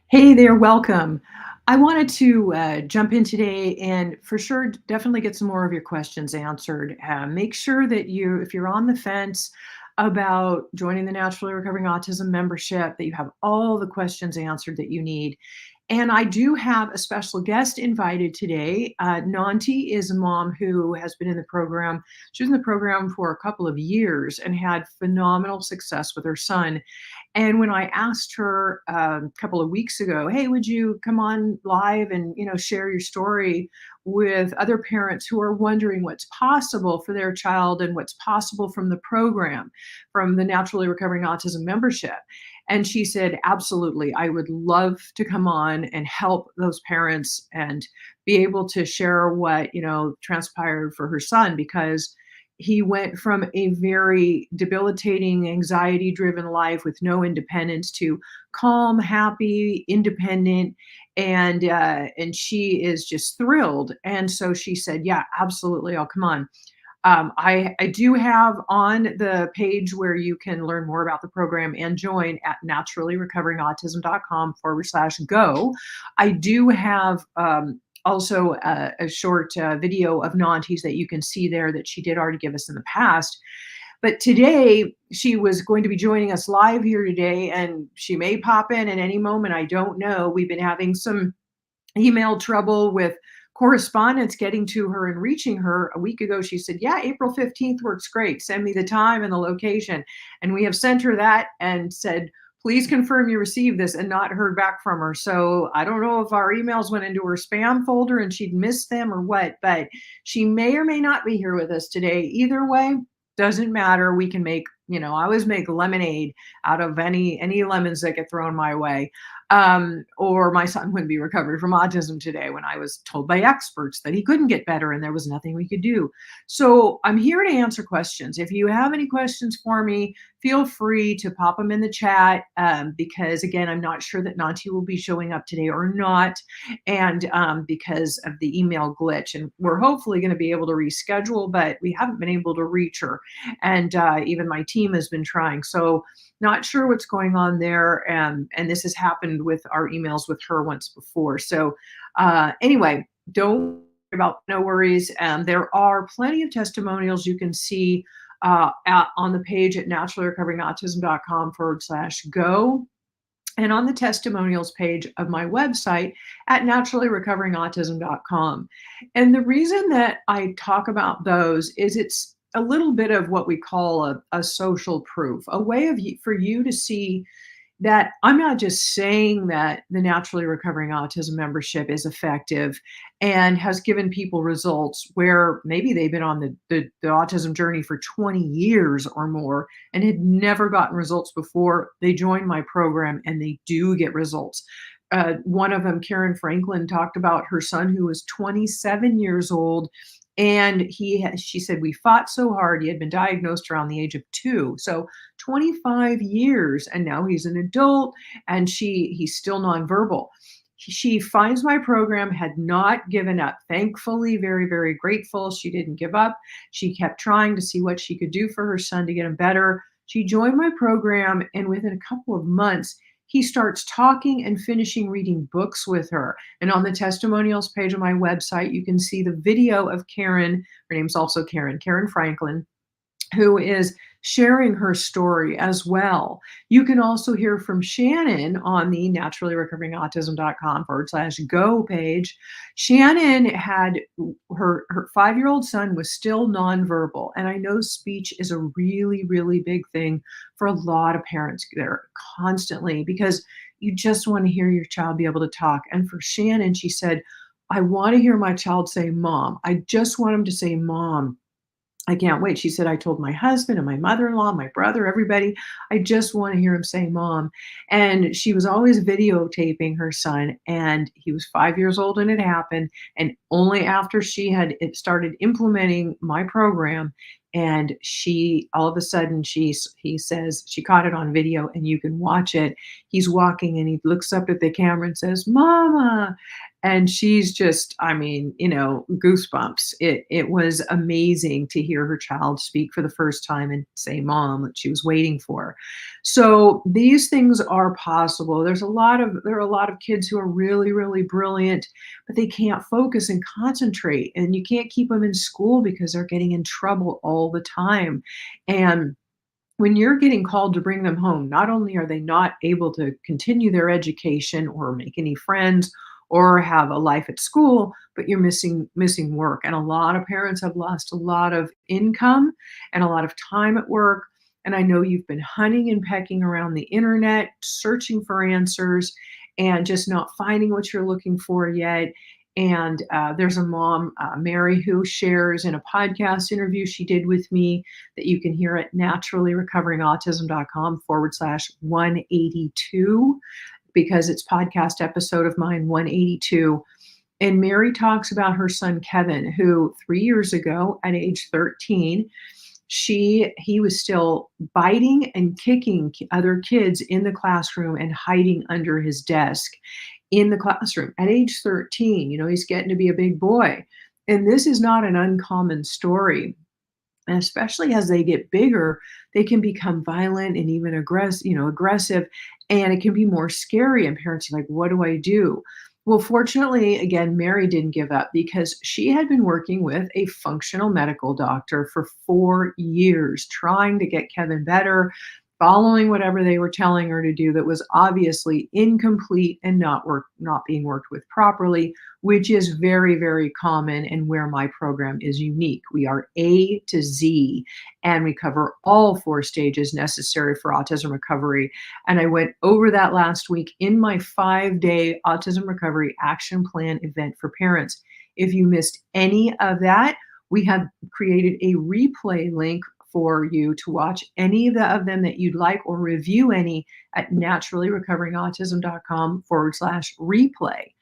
Hey there, welcome. I wanted to jump in today and for sure, definitely get some more of your questions answered. Make sure that if you're on the fence about joining the Naturally Recovering Autism membership, that you have all the questions answered that you need. And I do have a special guest invited today. Nanti is a mom who has been in the program. She was in the program for a couple of years and had phenomenal success with her son. And when I asked her a couple of weeks ago, "Hey, would you come on live and share your story with other parents who are wondering what's possible for their child and what's possible from the program, from the Naturally Recovering Autism membership?" And she said, "Absolutely, I would love to come on and help those parents and be able to share what transpired for her son because." He went from a very debilitating, anxiety driven life with no independence to calm, happy, independent. And she is just thrilled. And so she said, "Yeah, absolutely. I'll come on." I do have on the page where you can learn more about the program and join at naturallyrecoveringautism.com/go. I do have also a short video of Nanti's that you can see there that she did already give us in the past. But today, she was going to be joining us live here today, and she may pop in at any moment. I don't know. We've been having some email trouble with correspondence getting to her and reaching her. A week ago, she said, "Yeah, April 15th works great. Send me the time and the location." And we have sent her that and said, "Please confirm you received this," and not heard back from her. So I don't know if our emails went into her spam folder and she'd missed them or what, but she may or may not be here with us today. Either way, doesn't matter. We can make, I always make lemonade out of any lemons that get thrown my way. Or my son wouldn't be recovered from autism today when I was told by experts that he couldn't get better and there was nothing we could do. So I'm here to answer questions. If you have any questions for me, feel free to pop them in the chat because, again, I'm not sure that Nanti will be showing up today or not, and because of the email glitch. And we're hopefully going to be able to reschedule, but we haven't been able to reach her. And even my team has been trying. So not sure what's going on there. And this has happened with our emails with her once before. So anyway, don't worry about, no worries. There are plenty of testimonials you can see on the page at naturallyrecoveringautism.com/go. And on the testimonials page of my website at naturallyrecoveringautism.com. And the reason that I talk about those is it's a little bit of what we call a social proof, a way for you to see that I'm not just saying that the Naturally Recovering Autism membership is effective and has given people results where maybe they've been on the autism journey for 20 years or more and had never gotten results before they join my program, and they do get results. One of them, Karen Franklin, talked about her son who was 27 years old, and she said, "We fought so hard." He had been diagnosed around the age of 2. So 25 years, and now he's an adult, and he's still nonverbal. She finds my program, had not given up. Thankfully, very, very grateful. She didn't give up. She kept trying to see what she could do for her son to get him better. She joined my program, and within a couple of months, he starts talking and finishing reading books with her. And on the testimonials page of my website, you can see the video of Karen. Her name's also Karen Franklin, who is sharing her story as well. You can also hear from Shannon on the naturallyrecoveringautism.com/go page. Shannon had her 5-year-old son was still nonverbal. And I know speech is a really, really big thing for a lot of parents there constantly because you just want to hear your child be able to talk. And for Shannon, she said, "I want to hear my child say mom. I just want him to say mom. I can't wait." She said, "I told my husband and my mother-in-law, my brother, everybody, I just want to hear him say mom." And she was always videotaping her son, and he was 5 years old when it happened. And only after she had started implementing my program, and all of a sudden, he says, she caught it on video and you can watch it. He's walking and he looks up at the camera and says, "Mama." And she's just, I mean, goosebumps. It was amazing to hear her child speak for the first time and say mom that she was waiting for. So these things are possible. There are a lot of kids who are really, really brilliant, but they can't focus and concentrate. And you can't keep them in school because they're getting in trouble all the time. And when you're getting called to bring them home, not only are they not able to continue their education or make any friends or have a life at school, but you're missing work. And a lot of parents have lost a lot of income and a lot of time at work. And I know you've been hunting and pecking around the internet, searching for answers and just not finding what you're looking for yet. And there's a mom, Mary, who shares in a podcast interview she did with me that you can hear at naturallyrecoveringautism.com/182 because it's podcast episode of mine 182. And Mary talks about her son Kevin, who 3 years ago at age 13, he was still biting and kicking other kids in the classroom and hiding under his desk in the classroom at age 13. He's getting to be a big boy. And this is not an uncommon story. And especially as they get bigger, they can become violent and even aggressive, and it can be more scary. And parents are like, what do I do? Well, fortunately, again, Mary didn't give up because she had been working with a functional medical doctor for 4 years, trying to get Kevin better, following whatever they were telling her to do that was obviously incomplete and not being worked with properly, which is very, very common and where my program is unique. We are A to Z, and we cover all 4 stages necessary for autism recovery. And I went over that last week in my 5-day autism recovery action plan event for parents. If you missed any of that, we have created a replay link for you to watch any of them that you'd like or review any at naturallyrecoveringautism.com/replay.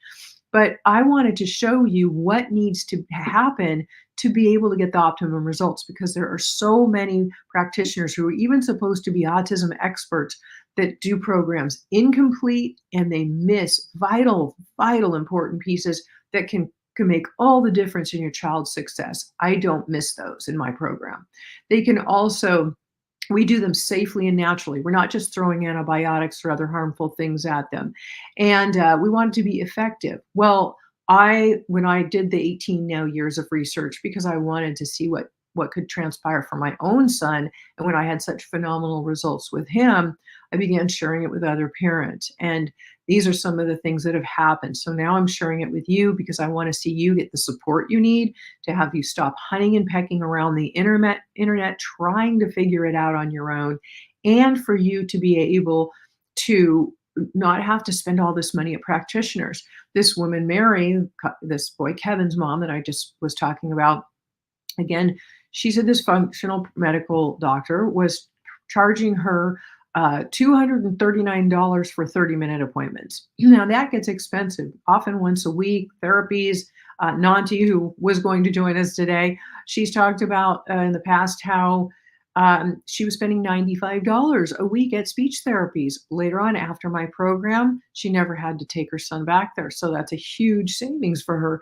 But I wanted to show you what needs to happen to be able to get the optimum results, because there are so many practitioners who are even supposed to be autism experts that do programs incomplete, and they miss vital, vital important pieces that can make all the difference in your child's success. I don't miss those in my program. They can also We do them safely and naturally. We're not just throwing antibiotics or other harmful things at them. And we want it to be effective. Well, when I did the 18 now years of research, because I wanted to see what could transpire for my own son, and when I had such phenomenal results with him, I began sharing it with other parents. And these are some of the things that have happened. So now I'm sharing it with you because I want to see you get the support you need to have you stop hunting and pecking around the internet trying to figure it out on your own, and for you to be able to not have to spend all this money at practitioners. This woman, Mary, this boy Kevin's mom that I just was talking about, again, she's a dysfunctional medical doctor, was charging her $239 for 30-minute appointments. Now that gets expensive, often once a week, therapies. Nanti, who was going to join us today, she's talked about in the past how she was spending $95 a week at speech therapies. Later on, after my program, she never had to take her son back there. So that's a huge savings for her.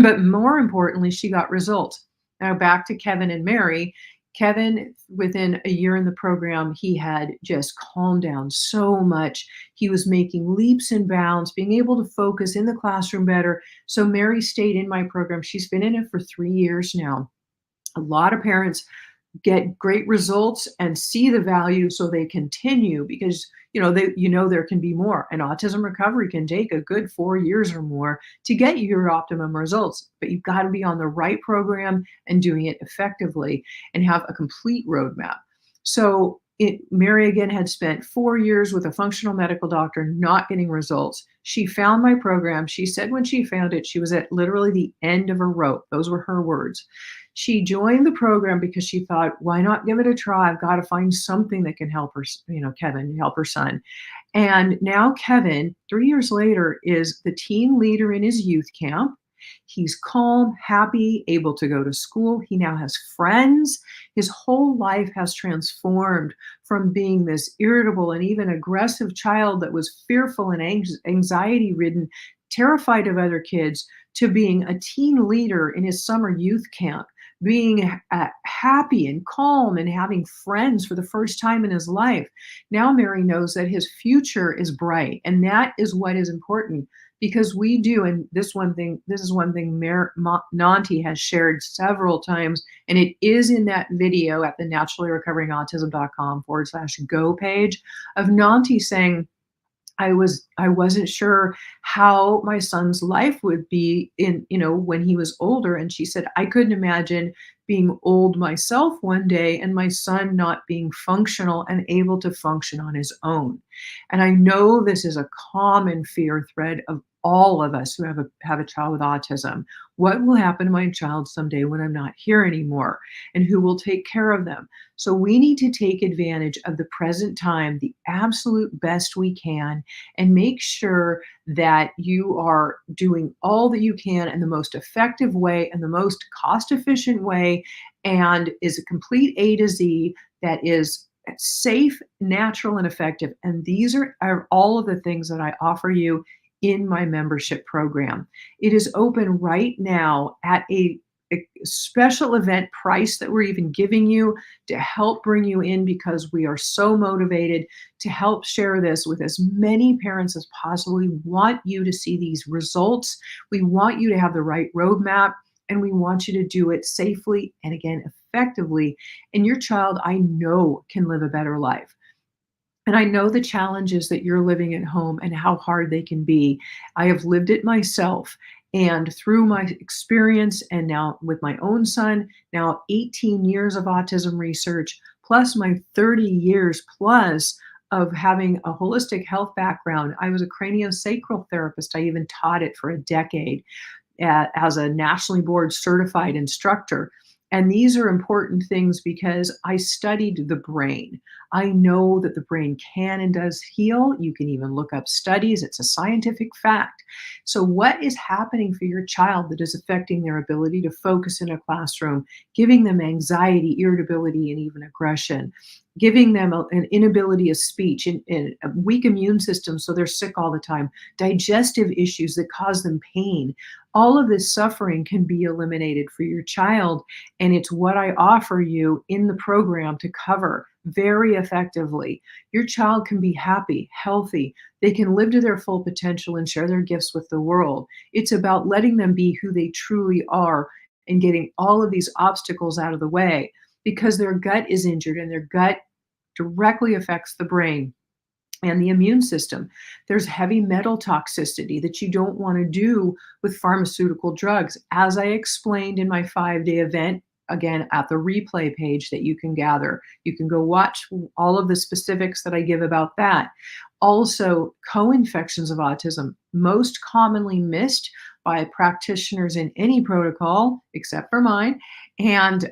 But more importantly, she got results. Now back to Kevin and Mary. Kevin, within a year in the program, he had just calmed down so much. He was making leaps and bounds, being able to focus in the classroom better. So Mary stayed in my program. She's been in it for 3 years now. A lot of parents get great results and see the value, so they continue, because there can be more, and autism recovery can take a good 4 years or more to get you your optimum results. But you've got to be on the right program and doing it effectively and have a complete roadmap. So Mary, again, had spent 4 years with a functional medical doctor not getting results. She found my program. She said when she found it, she was at literally the end of her rope. Those were her words. She joined the program because she thought, why not give it a try? I've got to find something that can help her, Kevin, help her son. And now Kevin, 3 years later, is the team leader in his youth camp. He's calm, happy, able to go to school. He now has friends. His whole life has transformed from being this irritable and even aggressive child that was fearful and anxiety ridden terrified of other kids, to being a teen leader in his summer youth camp, being happy and calm and having friends for the first time in his life. Now Mary knows that his future is bright, and that is what is important, because we do. And this is one thing Nanti has shared several times, and it is in that video at the naturallyrecoveringautism.com/go page of Nanti saying, I wasn't sure how my son's life would be in, when he was older. And she said, I couldn't imagine being old myself one day and my son not being functional and able to function on his own. And I know this is a common fear thread of all of us who have a child with autism. What will happen to my child someday when I'm not here anymore? And who will take care of them? So we need to take advantage of the present time, the absolute best we can, and make sure that you are doing all that you can in the most effective way and the most cost efficient way, and is a complete A to Z that is safe, natural, and effective. And these are all of the things that I offer you in my membership program. It is open right now at a special event price that we're even giving you to help bring you in, because we are so motivated to help share this with as many parents as possible. We want you to see these results. We want you to have the right roadmap, and we want you to do it safely and, again, effectively. And your child, I know, can live a better life. And I know the challenges that you're living at home and how hard they can be. I have lived it myself. And through my experience, and now with my own son, now 18 years of autism research, plus my 30 years plus of having a holistic health background. I was a craniosacral therapist. I even taught it for a decade as a nationally board certified instructor. And these are important things because I studied the brain. I know that the brain can and does heal. You can even look up studies. It's a scientific fact. So what is happening for your child that is affecting their ability to focus in a classroom, giving them anxiety, irritability, and even aggression, giving them an inability of speech and a weak immune system, so they're sick all the time, digestive issues that cause them pain. All of this suffering can be eliminated for your child, and it's what I offer you in the program to cover very effectively. Your child can be happy, healthy. They can live to their full potential and share their gifts with the world. It's about letting them be who they truly are and getting all of these obstacles out of the way, because their gut is injured, and their gut directly affects the brain and the immune system. There's heavy metal toxicity that you don't want to do with pharmaceutical drugs, as I explained in my 5-day event, again, at the replay page that you can gather. You can go watch all of the specifics that I give about that. Also, co-infections of autism, most commonly missed by practitioners in any protocol except for mine. And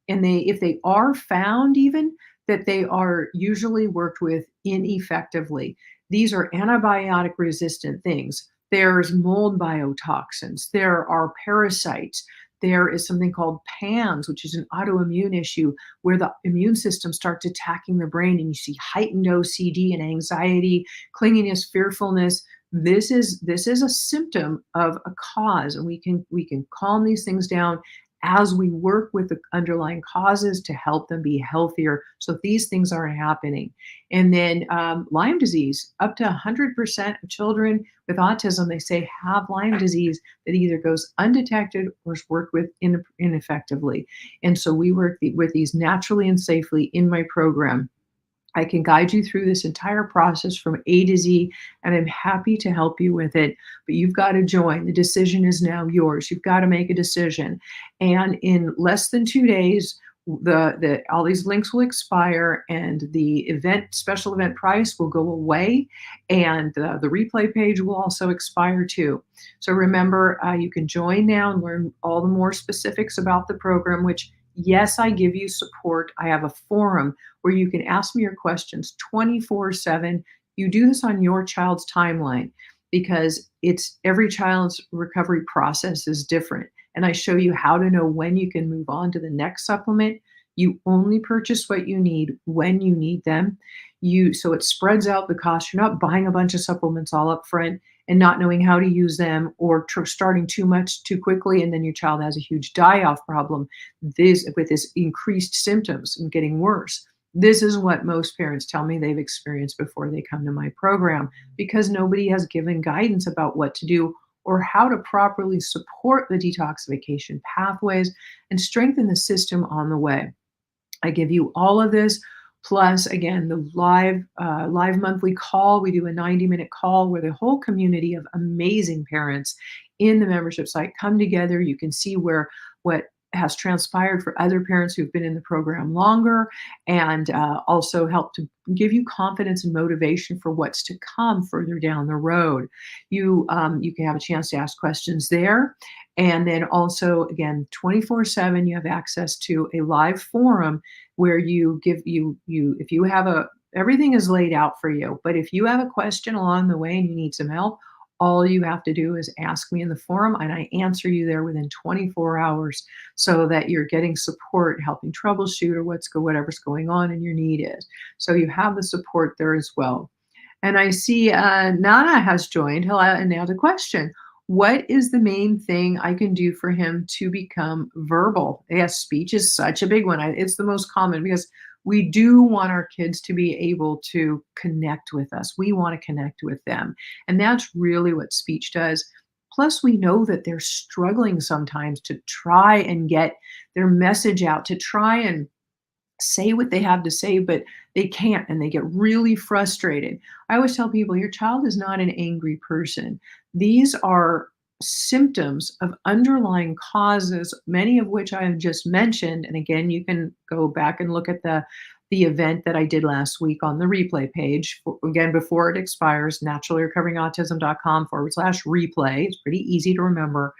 if they are found, even, that they are usually worked with ineffectively. These are antibiotic resistant things. There's mold biotoxins. There are parasites. There is something called PANS, which is an autoimmune issue where the immune system starts attacking the brain, and you see heightened OCD and anxiety, clinginess, fearfulness. This is a symptom of a cause, and we can calm these things down as we work with the underlying causes to help them be healthier, so these things aren't happening. And then Lyme disease, up to 100% of children with autism, they say, have Lyme disease that either goes undetected or is worked with ineffectively. And so we work with these naturally and safely in my program. I can guide you through this entire process from A to Z, and I'm happy to help you with it. But you've got to join. The decision is now yours. You've got to make a decision. And in less than 2 days, all these links will expire, and the special event price will go away, and the replay page will also expire too. So remember, you can join now and learn all the more specifics about the program, which, yes, I give you support. I have a forum where you can ask me your questions 24/7. You do this on your child's timeline, because every child's recovery process is different. And I show you how to know when you can move on to the next supplement. You only purchase what you need when you need them. So it spreads out the cost. You're not buying a bunch of supplements all up front and not knowing how to use them, or starting too much too quickly, and then your child has a huge die-off problem. This with this increased symptoms and getting worse. This is what most parents tell me they've experienced before they come to my program, because nobody has given guidance about what to do or how to properly support the detoxification pathways and strengthen the system on the way. I give you all of this, plus again the live monthly call. We do a 90-minute call where the whole community of amazing parents in the membership site come together. You can see where what has transpired for other parents who've been in the program longer, and also help to give you confidence and motivation for what's to come further down the road. You can have a chance to ask questions there, and then also again 24/7 you have access to a live forum where you give you if you have a everything is laid out for you. But if you have a question along the way and you need some help, all you have to do is ask me in the forum, and I answer you there within 24 hours, so that you're getting support, helping troubleshoot, or whatever's going on and your need is. So you have the support there as well. And I see Nana has joined. Hello, and now the question: what is the main thing I can do for him to become verbal? Yes, speech is such a big one. It's the most common, because we do want our kids to be able to connect with us. We want to connect with them. And that's really what speech does. Plus, we know that they're struggling sometimes to try and get their message out, to try and say what they have to say, but they can't, and they get really frustrated. I always tell people your child is not an angry person. These are symptoms of underlying causes, many of which I have just mentioned. And again, you can go back and look at the event that I did last week on the replay page. Again, before it expires, naturallyrecoveringautism.com/replay. It's pretty easy to remember.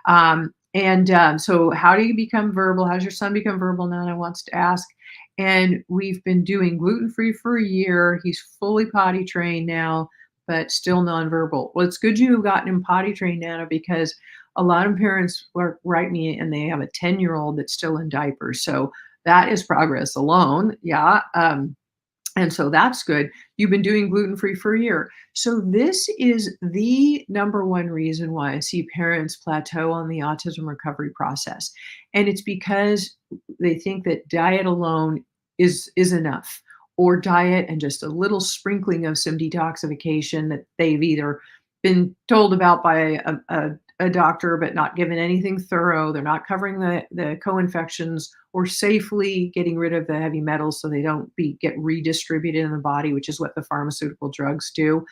So how do you become verbal? How's your son become verbal? Nana wants to ask. And we've been doing gluten-free for a year. He's fully potty trained now, but still nonverbal. Well, it's good you've gotten him potty trained, Nana, because a lot of parents write me and they have a 10-year-old that's still in diapers. So that is progress alone. Yeah. And so that's good. You've been doing gluten-free for a year. So this is the number one reason why I see parents plateau on the autism recovery process. And it's because they think that diet alone is enough, or diet and just a little sprinkling of some detoxification that they've either been told about by a doctor but not given anything thorough. They're not covering the co-infections or safely getting rid of the heavy metals so they don't get redistributed in the body, which is what the pharmaceutical drugs do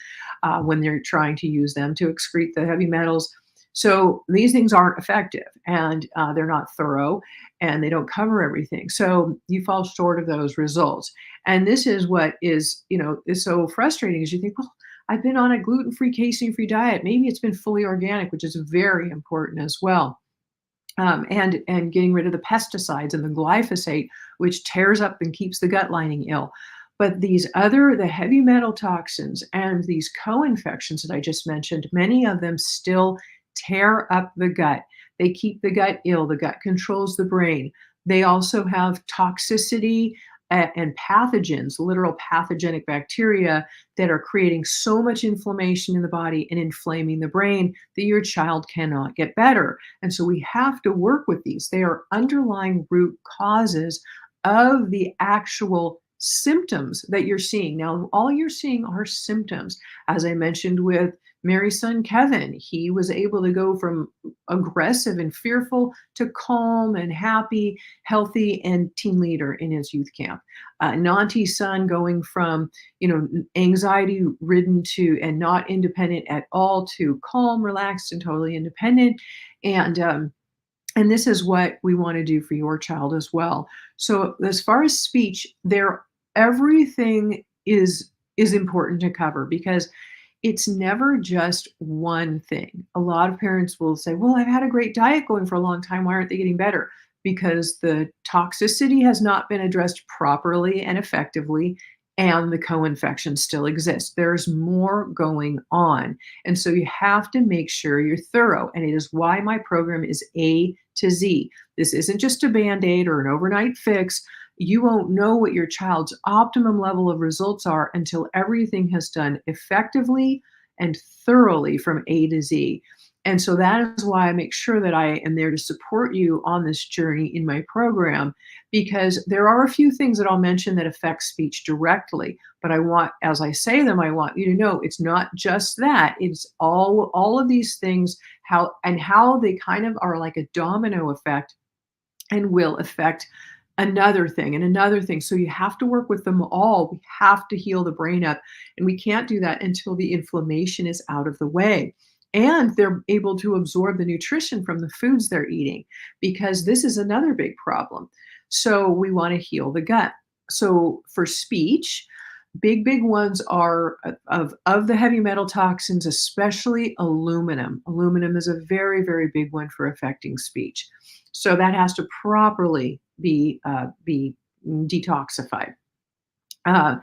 when they're trying to use them to excrete the heavy metals. So these things aren't effective, and they're not thorough, and they don't cover everything. So you fall short of those results. And this is what is so frustrating, is you think, well, I've been on a gluten-free, casein-free diet. Maybe it's been fully organic, which is very important as well. And getting rid of the pesticides and the glyphosate, which tears up and keeps the gut lining ill. But the heavy metal toxins and these co-infections that I just mentioned, many of them still tear up the gut. They keep the gut ill. The gut controls the brain. They also have toxicity and pathogens, literal pathogenic bacteria that are creating so much inflammation in the body and inflaming the brain that your child cannot get better. And so we have to work with these. They are underlying root causes of the actual symptoms that you're seeing. Now, all you're seeing are symptoms. As I mentioned with Mary's son, Kevin, he was able to go from aggressive and fearful to calm and happy, healthy, and team leader in his youth camp. Nanti's son going from, anxiety ridden to and not independent at all to calm, relaxed, and totally independent. And this is what we want to do for your child as well. So as far as speech, everything is important to cover, because it's never just one thing. A lot of parents will say, well, I've had a great diet going for a long time. Why aren't they getting better? Because the toxicity has not been addressed properly and effectively, and the co-infection still exists. There's more going on. And so you have to make sure you're thorough. And it is why my program is A to Z. This isn't just a band-aid or an overnight fix. You won't know what your child's optimum level of results are until everything has done effectively and thoroughly from A to Z. And so that is why I make sure that I am there to support you on this journey in my program, because there are a few things that I'll mention that affect speech directly. But I want, as I say them, I want you to know it's not just that. It's all of these things, how they kind of are like a domino effect and will affect another thing and another thing. So you have to work with them all. We have to heal the brain up. And we can't do that until the inflammation is out of the way. And they're able to absorb the nutrition from the foods they're eating, because this is another big problem. So we want to heal the gut. So for speech, big ones are of the heavy metal toxins, especially aluminum. Aluminum is a very big one for affecting speech. So that has to properly be detoxified. Uh,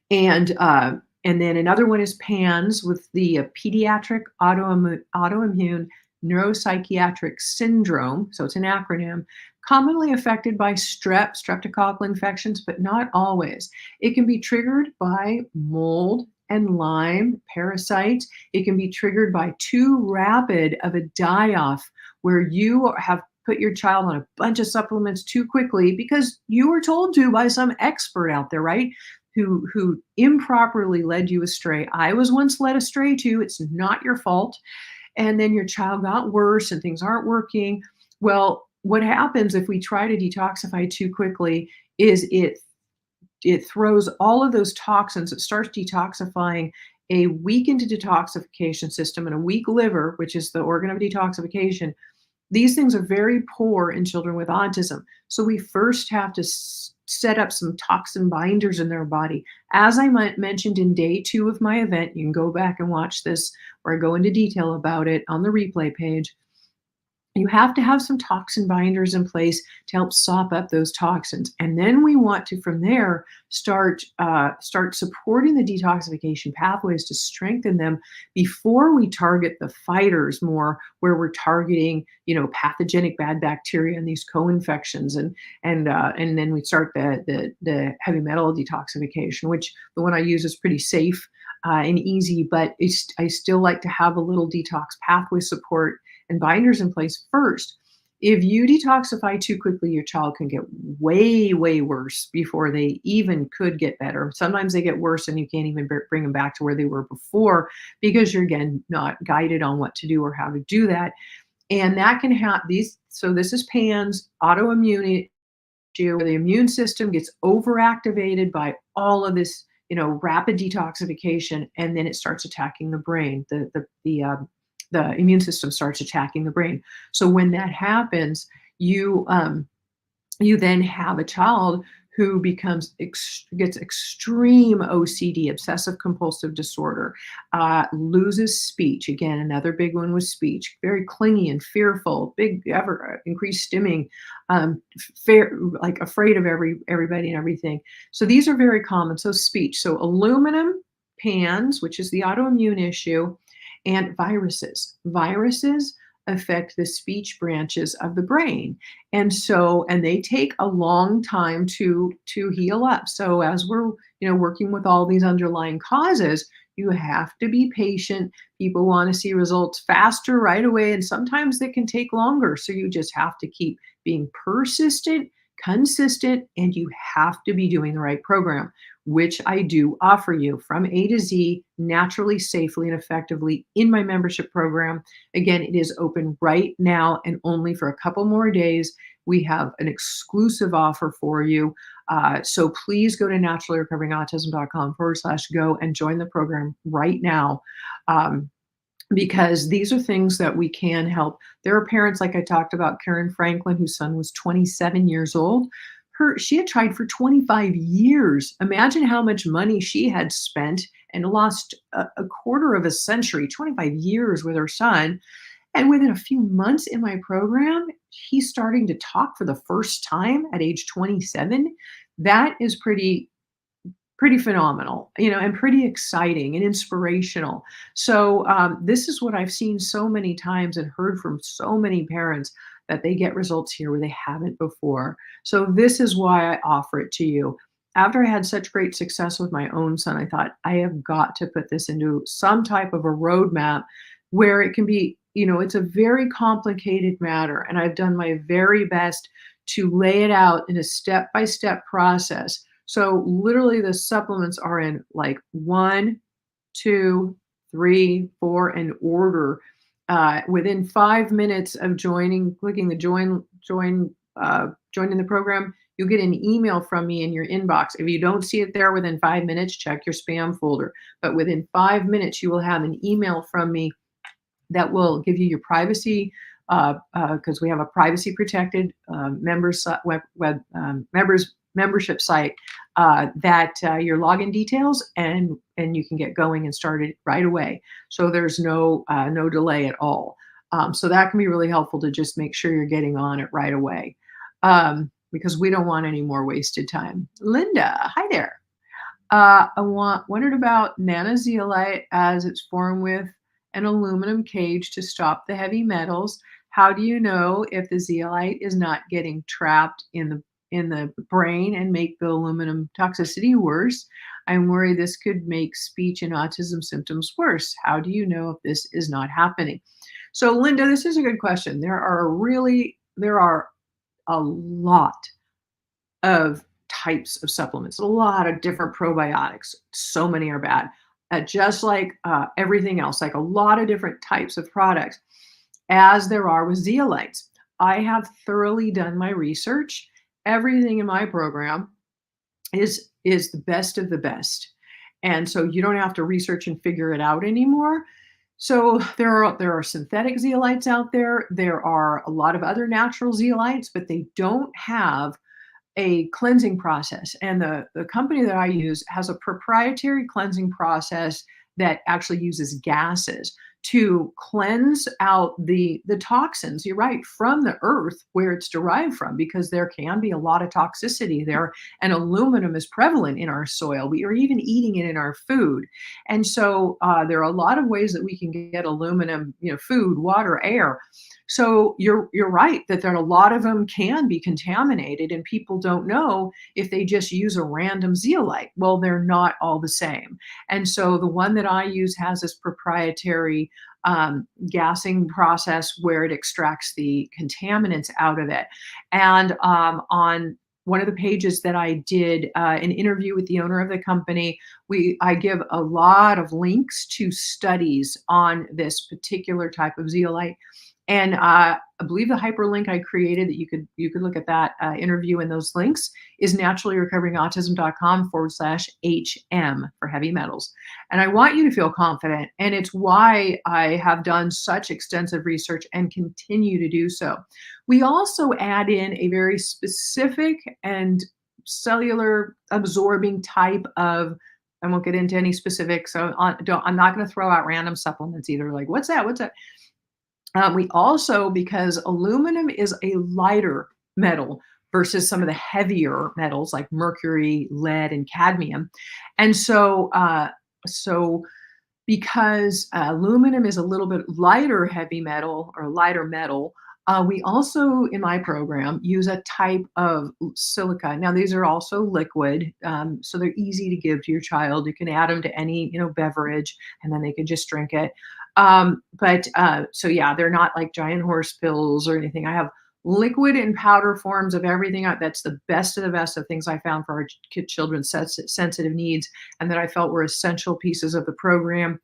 and then another one is PANS, with the pediatric autoimmune neuropsychiatric syndrome. So it's an acronym, commonly affected by streptococcal infections, but not always. It can be triggered by mold and Lyme parasites. It can be triggered by too rapid of a die-off, where you have put your child on a bunch of supplements too quickly because you were told to by some expert out there, right? Who improperly led you astray. I was once led astray too. It's not your fault. And then your child got worse and things aren't working. Well, what happens if we try to detoxify too quickly is it throws all of those toxins. It starts detoxifying a weakened detoxification system and a weak liver, which is the organ of detoxification. These things are very poor in children with autism. So we first have to set up some toxin binders in their body. As I mentioned in day 2 of my event, you can go back and watch this where I go into detail about it on the replay page. You have to have some toxin binders in place to help sop up those toxins. And then we want to, from there, start supporting the detoxification pathways to strengthen them before we target the fighters more, where we're targeting, pathogenic bad bacteria and these co-infections. And then we start the heavy metal detoxification, which the one I use is pretty safe and easy, but I still like to have a little detox pathway support and binders in place first. If you detoxify too quickly, your child can get way worse before they even could get better. Sometimes they get worse and you can't even bring them back to where they were before, because you're, again, not guided on what to do or how to do that. And that can have these. So this is PANS, autoimmune issue, where the immune system gets overactivated by all of this, rapid detoxification, and then it starts attacking the brain. The immune system starts attacking the brain. So when that happens, you then have a child who gets extreme OCD, obsessive compulsive disorder, loses speech. Again, another big one was speech. Very clingy and fearful, ever increased stimming, like afraid of everybody and everything. So these are very common. So speech. So aluminum, PANS, which is the autoimmune issue, and viruses. Viruses affect the speech branches of the brain. And they take a long time to heal up. So as we're, working with all these underlying causes, you have to be patient. People want to see results faster right away, and sometimes they can take longer. So you just have to keep being persistent, consistent, and you have to be doing the right program, which I do offer you from A to Z, naturally, safely, and effectively in my membership program. Again, it is open right now and only for a couple more days. We have an exclusive offer for you. So please go to naturallyrecoveringautism.com/go and join the program right now. Because these are things that we can help. There are parents, like I talked about, Karen Franklin, whose son was 27 years old. She had tried for 25 years. Imagine how much money she had spent and lost a quarter of a century, 25 years with her son. And within a few months in my program, he's starting to talk for the first time at age 27. That is pretty pretty phenomenal, and pretty exciting and inspirational. So this is what I've seen so many times and heard from so many parents that they get results here where they haven't before. So this is why I offer it to you. After I had such great success with my own son, I thought I have got to put this into some type of a roadmap where it can be, it's a very complicated matter. And I've done my very best to lay it out in a step by step process. So literally the supplements are in like one, two, three, four, in order. Within 5 minutes of clicking the joining the program, you'll get an email from me in your inbox. If you don't see it there within 5 minutes, check your spam folder. But within 5 minutes, you will have an email from me that will give you your privacy, because we have a privacy protected membership site, that your login details, and you can get going and started right away. So there's no delay at all. So that can be really helpful to just make sure you're getting on it right away, because we don't want any more wasted time. Linda, hi there. Wondered about nanozeolite as it's formed with an aluminum cage to stop the heavy metals. How do you know if the zeolite is not getting trapped in the brain and make the aluminum toxicity worse? I'm worried this could make speech and autism symptoms worse. How do you know if this is not happening? So, Linda, this is a good question. There are a lot of types of supplements, a lot of different probiotics. So many are bad. Just like everything else, like a lot of different types of products, as there are with zeolites. I have thoroughly done my research. Everything in my program is the best of the best. And so you don't have to research and figure it out anymore. So there are synthetic zeolites out there. There are a lot of other natural zeolites, but they don't have a cleansing process. And the company that I use has a proprietary cleansing process that actually uses gases to cleanse out the toxins. You're right, from the earth where it's derived from, because there can be a lot of toxicity there, and aluminum is prevalent in our soil. We are even eating it in our food, and so there are a lot of ways that we can get aluminum, food, water, air. So you're right that there are a lot of them can be contaminated, and people don't know if they just use a random zeolite. Well, they're not all the same. And so the one that I use has this proprietary gassing process where it extracts the contaminants out of it. And on one of the pages that I did an interview with the owner of the company, I give a lot of links to studies on this particular type of zeolite. And I believe the hyperlink I created that you could look at that interview and those links is naturallyrecoveringautism.com/HM for heavy metals. And I want you to feel confident. And it's why I have done such extensive research and continue to do so. We also add in a very specific and cellular absorbing type of, I won't get into any specifics. So I'm not going to throw out random supplements either. Like, what's that? What's that? We also, because aluminum is a lighter metal versus some of the heavier metals like mercury, lead, and cadmium. And so because aluminum is a little bit lighter heavy metal or lighter metal, we also, in my program, use a type of silica. Now, these are also liquid, so they're easy to give to your child. You can add them to any, beverage, and then they can just drink it. So yeah, they're not like giant horse pills or anything. I have liquid and powder forms of everything. That's the best of the best of things I found for our children's sensitive needs, and that I felt were essential pieces of the program.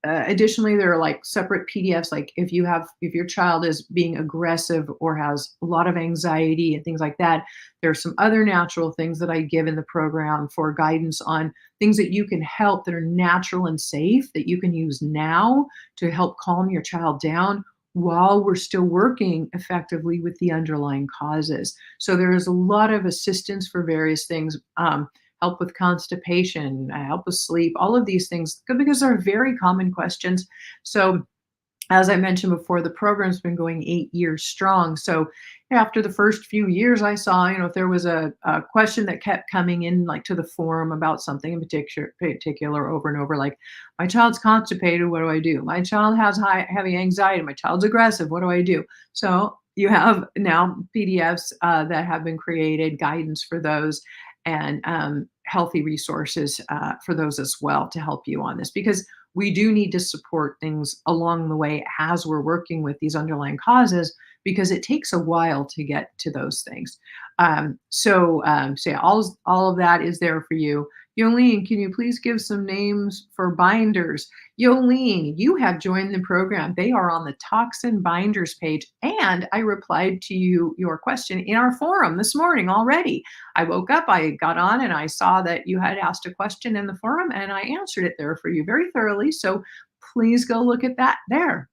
Additionally, there are like separate PDFs, like if your child is being aggressive or has a lot of anxiety and things like that, there are some other natural things that I give in the program for guidance on things that you can help that are natural and safe that you can use now to help calm your child down while we're still working effectively with the underlying causes. So there is a lot of assistance for various things. Help with constipation, help with sleep, all of these things, because they're very common questions. So As I mentioned before, the program's been going 8 years strong. So after the first few years, I saw, if there was a question that kept coming in, like to the forum about something in particular over and over, like my child's constipated, what do I do? My child has heavy anxiety. My child's aggressive. What do I do? So you have now PDFs that have been created, guidance for those, and healthy resources for those as well to help you on this, because we do need to support things along the way as we're working with these underlying causes, because it takes a while to get to those things. So yeah, all of that is there for you. Yolene, can you please give some names for binders? Yolene, you have joined the program. They are on the toxin binders page. And I replied to your question in our forum this morning already. I woke up, I got on, and I saw that you had asked a question in the forum, and I answered it there for you very thoroughly. So please go look at that there.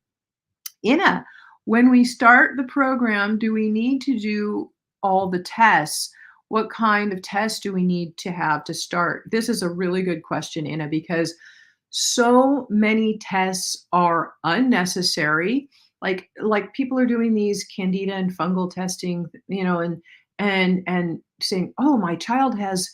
Ina, when we start the program, do we need to do all the tests? What kind of tests do we need to have to start? This is a really good question, Ina, because so many tests are unnecessary. Like people are doing these candida and fungal testing, and saying, "Oh, my child has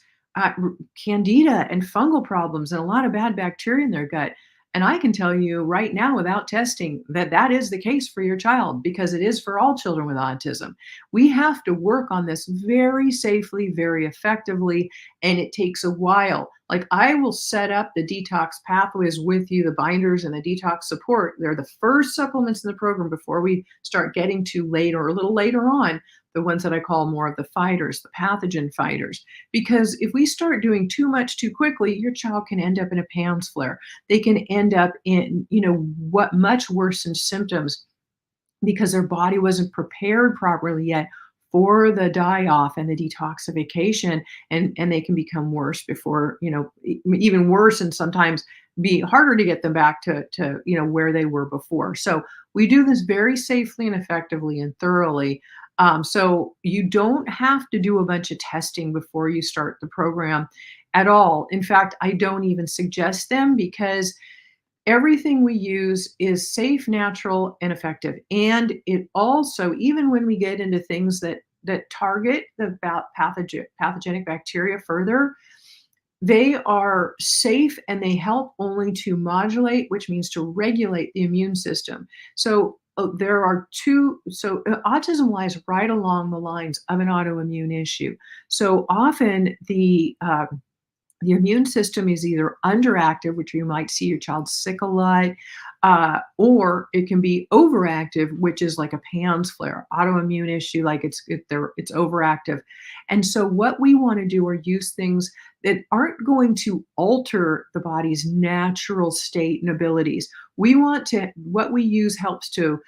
candida and fungal problems and a lot of bad bacteria in their gut." And I can tell you right now, without testing, that that is the case for your child, because it is for all children with autism. We have to work on this very safely, very effectively, and it takes a while. Like, I will set up the detox pathways with you, the binders and the detox support. They're the first supplements in the program before we start getting to later, or a little later on, the ones that I call more of the fighters, the pathogen fighters. Because if we start doing too much too quickly, your child can end up in a PANS flare. They can end up in, what much worsened symptoms, because their body wasn't prepared properly yet for the die off and the detoxification, and they can become worse before, even worse, and sometimes be harder to get them back to where they were before. So we do this very safely and effectively and thoroughly. So you don't have to do a bunch of testing before you start the program at all. In fact, I don't even suggest them, because everything we use is safe, natural, and effective. And it also, even when we get into things that target the pathogenic bacteria further, they are safe, and they help only to modulate, which means to regulate the immune system. So there are two. So autism lies right along the lines of an autoimmune issue. So often the immune system is either underactive, which you might see your child sick a lot, or it can be overactive, which is like a PANS flare, autoimmune issue, like it's overactive. And so what we want to do are use things that aren't going to alter the body's natural state and abilities. What we use helps to,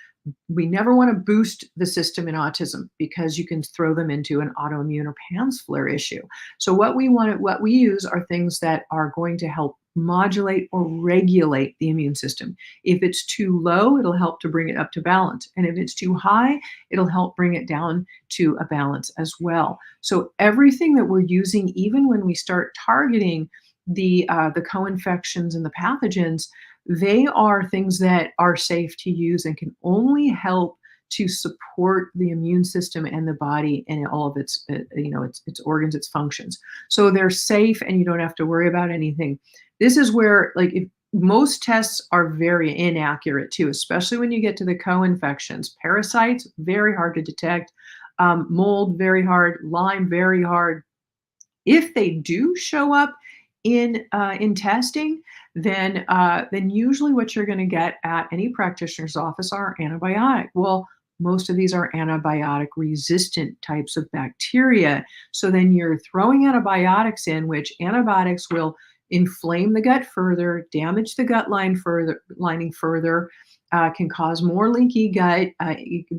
we never want to boost the system in autism, because you can throw them into an autoimmune or PANS flare issue. So what we use are things that are going to help modulate or regulate the immune system. If it's too low, it'll help to bring it up to balance. And if it's too high, it'll help bring it down to a balance as well. So everything that we're using, even when we start targeting the co-infections and the pathogens, they are things that are safe to use and can only help to support the immune system and the body and all of its its organs, its functions. So they're safe, and you don't have to worry about anything. This is where, like, if most tests are very inaccurate too, especially when you get to the co-infections. Parasites, very hard to detect. Mold, very hard. Lyme, very hard. If they do show up in testing, then usually what you're going to get at any practitioner's office are antibiotic. Well, most of these are antibiotic resistant types of bacteria. So then you're throwing antibiotics in, which antibiotics will inflame the gut further, damage the lining further, can cause more leaky gut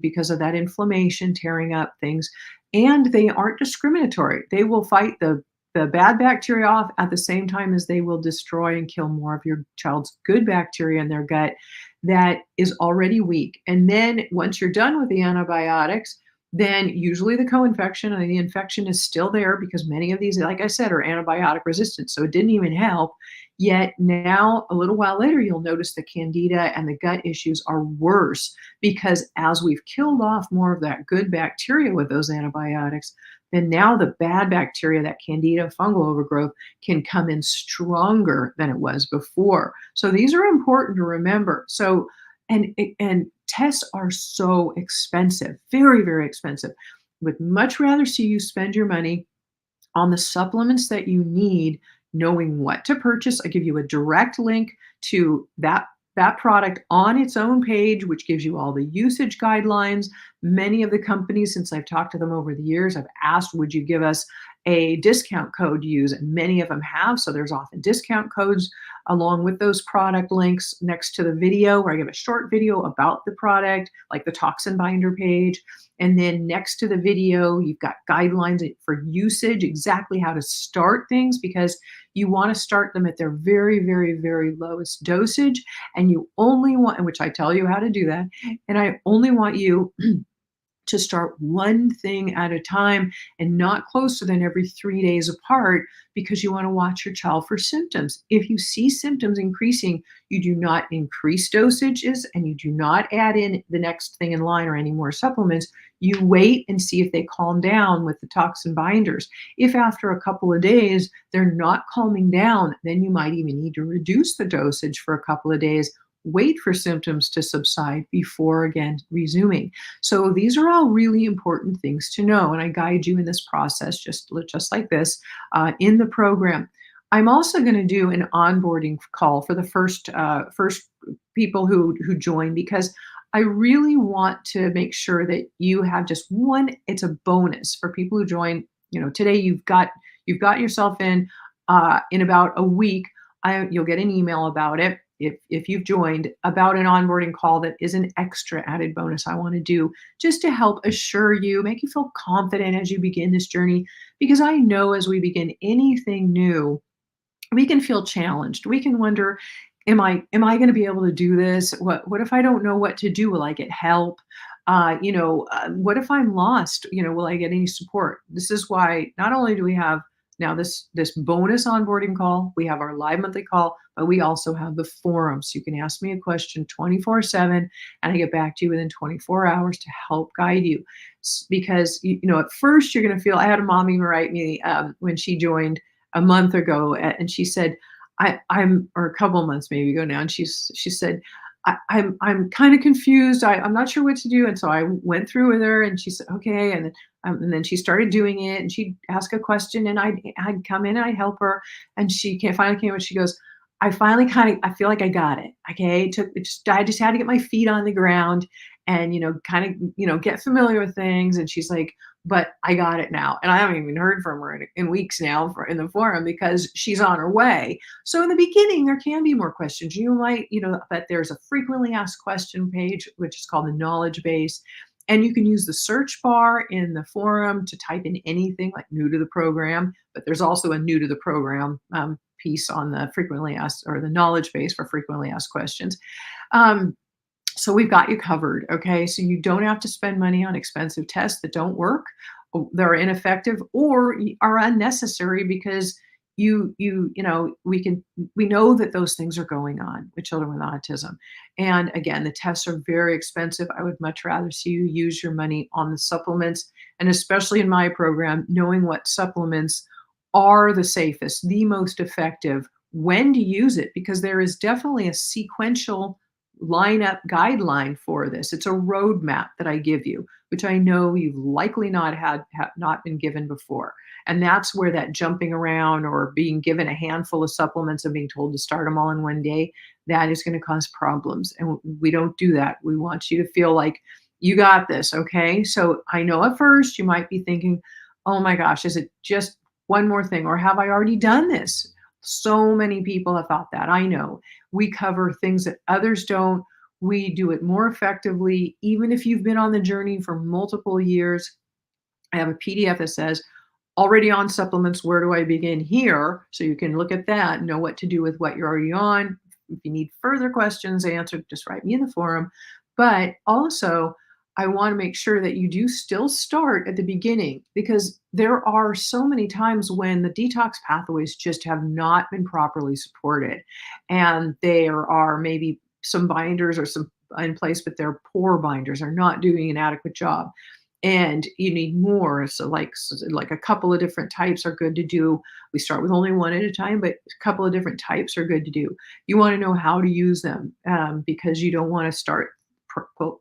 because of that inflammation, tearing up things. And they aren't discriminatory. They will fight the bad bacteria off at the same time as they will destroy and kill more of your child's good bacteria in their gut that is already weak. And then once you're done with the antibiotics, then usually the co-infection and the infection is still there because many of these, like I said, are antibiotic resistant. So it didn't even help. Yet now, a little while later, you'll notice the candida and the gut issues are worse because as we've killed off more of that good bacteria with those antibiotics, then now the bad bacteria, that candida fungal overgrowth, can come in stronger than it was before. So these are important to remember. So and tests are so expensive, very, very expensive. Would much rather see you spend your money on the supplements that you need, knowing what to purchase. I give you a direct link to that product on its own page, which gives you all the usage guidelines. Many of the companies, since I've talked to them over the years, I've asked, would you give us a discount code to use? And many of them have. So there's often discount codes along with those product links next to the video, where I give a short video about the product, like the toxin binder page. And then next to the video, you've got guidelines for usage, exactly how to start things, because you want to start them at their very, very, very lowest dosage. And you only want, which I tell you how to do that, and I only want you to start one thing at a time and not closer than every 3 days apart, because you want to watch your child for symptoms. If you see symptoms increasing, you do not increase dosages and you do not add in the next thing in line or any more supplements. You wait and see if they calm down with the toxin binders. If after a couple of days they're not calming down, then you might even need to reduce the dosage for a couple of days. Wait for symptoms to subside before again resuming. So these are all really important things to know, and I guide you in this process just like this in the program. I'm also going to do an onboarding call for the first people who join, because I really want to make sure that you have just one. It's a bonus for people who join. Today you've got yourself in about a week. You'll get an email about it if you've joined, about an onboarding call that is an extra added bonus I want to do, just to help assure you, make you feel confident as you begin this journey. Because I know as we begin anything new, we can feel challenged. We can wonder, am I going to be able to do this? What if I don't know what to do? Will I get help? What if I'm lost? Will I get any support? This is why not only do we have now this bonus onboarding call, we have our live monthly call, but we also have the forum. So you can ask me a question 24/7, and I get back to you within 24 hours to help guide you. Because at first you're going to feel. I had a mom even write me when she joined a month ago, and she said, I'm or a couple of months maybe ago now, and she said, I'm kind of confused. I'm not sure what to do. And so I went through with her, and she said, okay. And then she started doing it, and she'd ask a question, and I'd come in and I'd help her. And finally came and she goes, I feel like I got it. Okay. I just had to get my feet on the ground and, kind of, get familiar with things. And she's like, but I got it now. And I haven't even heard from her in weeks now in the forum, because she's on her way. So in the beginning, there can be more questions. You might, but there's a frequently asked question page, which is called the knowledge base. And you can use the search bar in the forum to type in anything like new to the program. But there's also a new to the program piece on the frequently asked, or the knowledge base for frequently asked questions. Um, so we've got you covered. Okay. So you don't have to spend money on expensive tests that don't work, that are ineffective, or are unnecessary, because we know that those things are going on with children with autism. And again, the tests are very expensive. I would much rather see you use your money on the supplements, and especially in my program, knowing what supplements are the safest, the most effective, when to use it, because there is definitely a sequential lineup guideline for this. It's a roadmap that I give you, which I know you've likely have not been given before. And that's where that jumping around or being given a handful of supplements and being told to start them all in one day, that is going to cause problems. And we don't do that. We want you to feel like you got this. Okay. So I know at first you might be thinking, oh my gosh, is it just one more thing? Or have I already done this? So many people have thought that. I know. We cover things that others don't. We do it more effectively, even if you've been on the journey for multiple years. I have a PDF that says, already on supplements, where do I begin here? So you can look at that and know what to do with what you're already on. If you need further questions answered, just write me in the forum. But also, I want to make sure that you do still start at the beginning, because there are so many times when the detox pathways just have not been properly supported. And there are maybe some binders or some in place, but they're poor binders are not doing an adequate job. And you need more. So like a couple of different types are good to do. We start with only one at a time, but a couple of different types are good to do. You want to know how to use them, because you don't want to start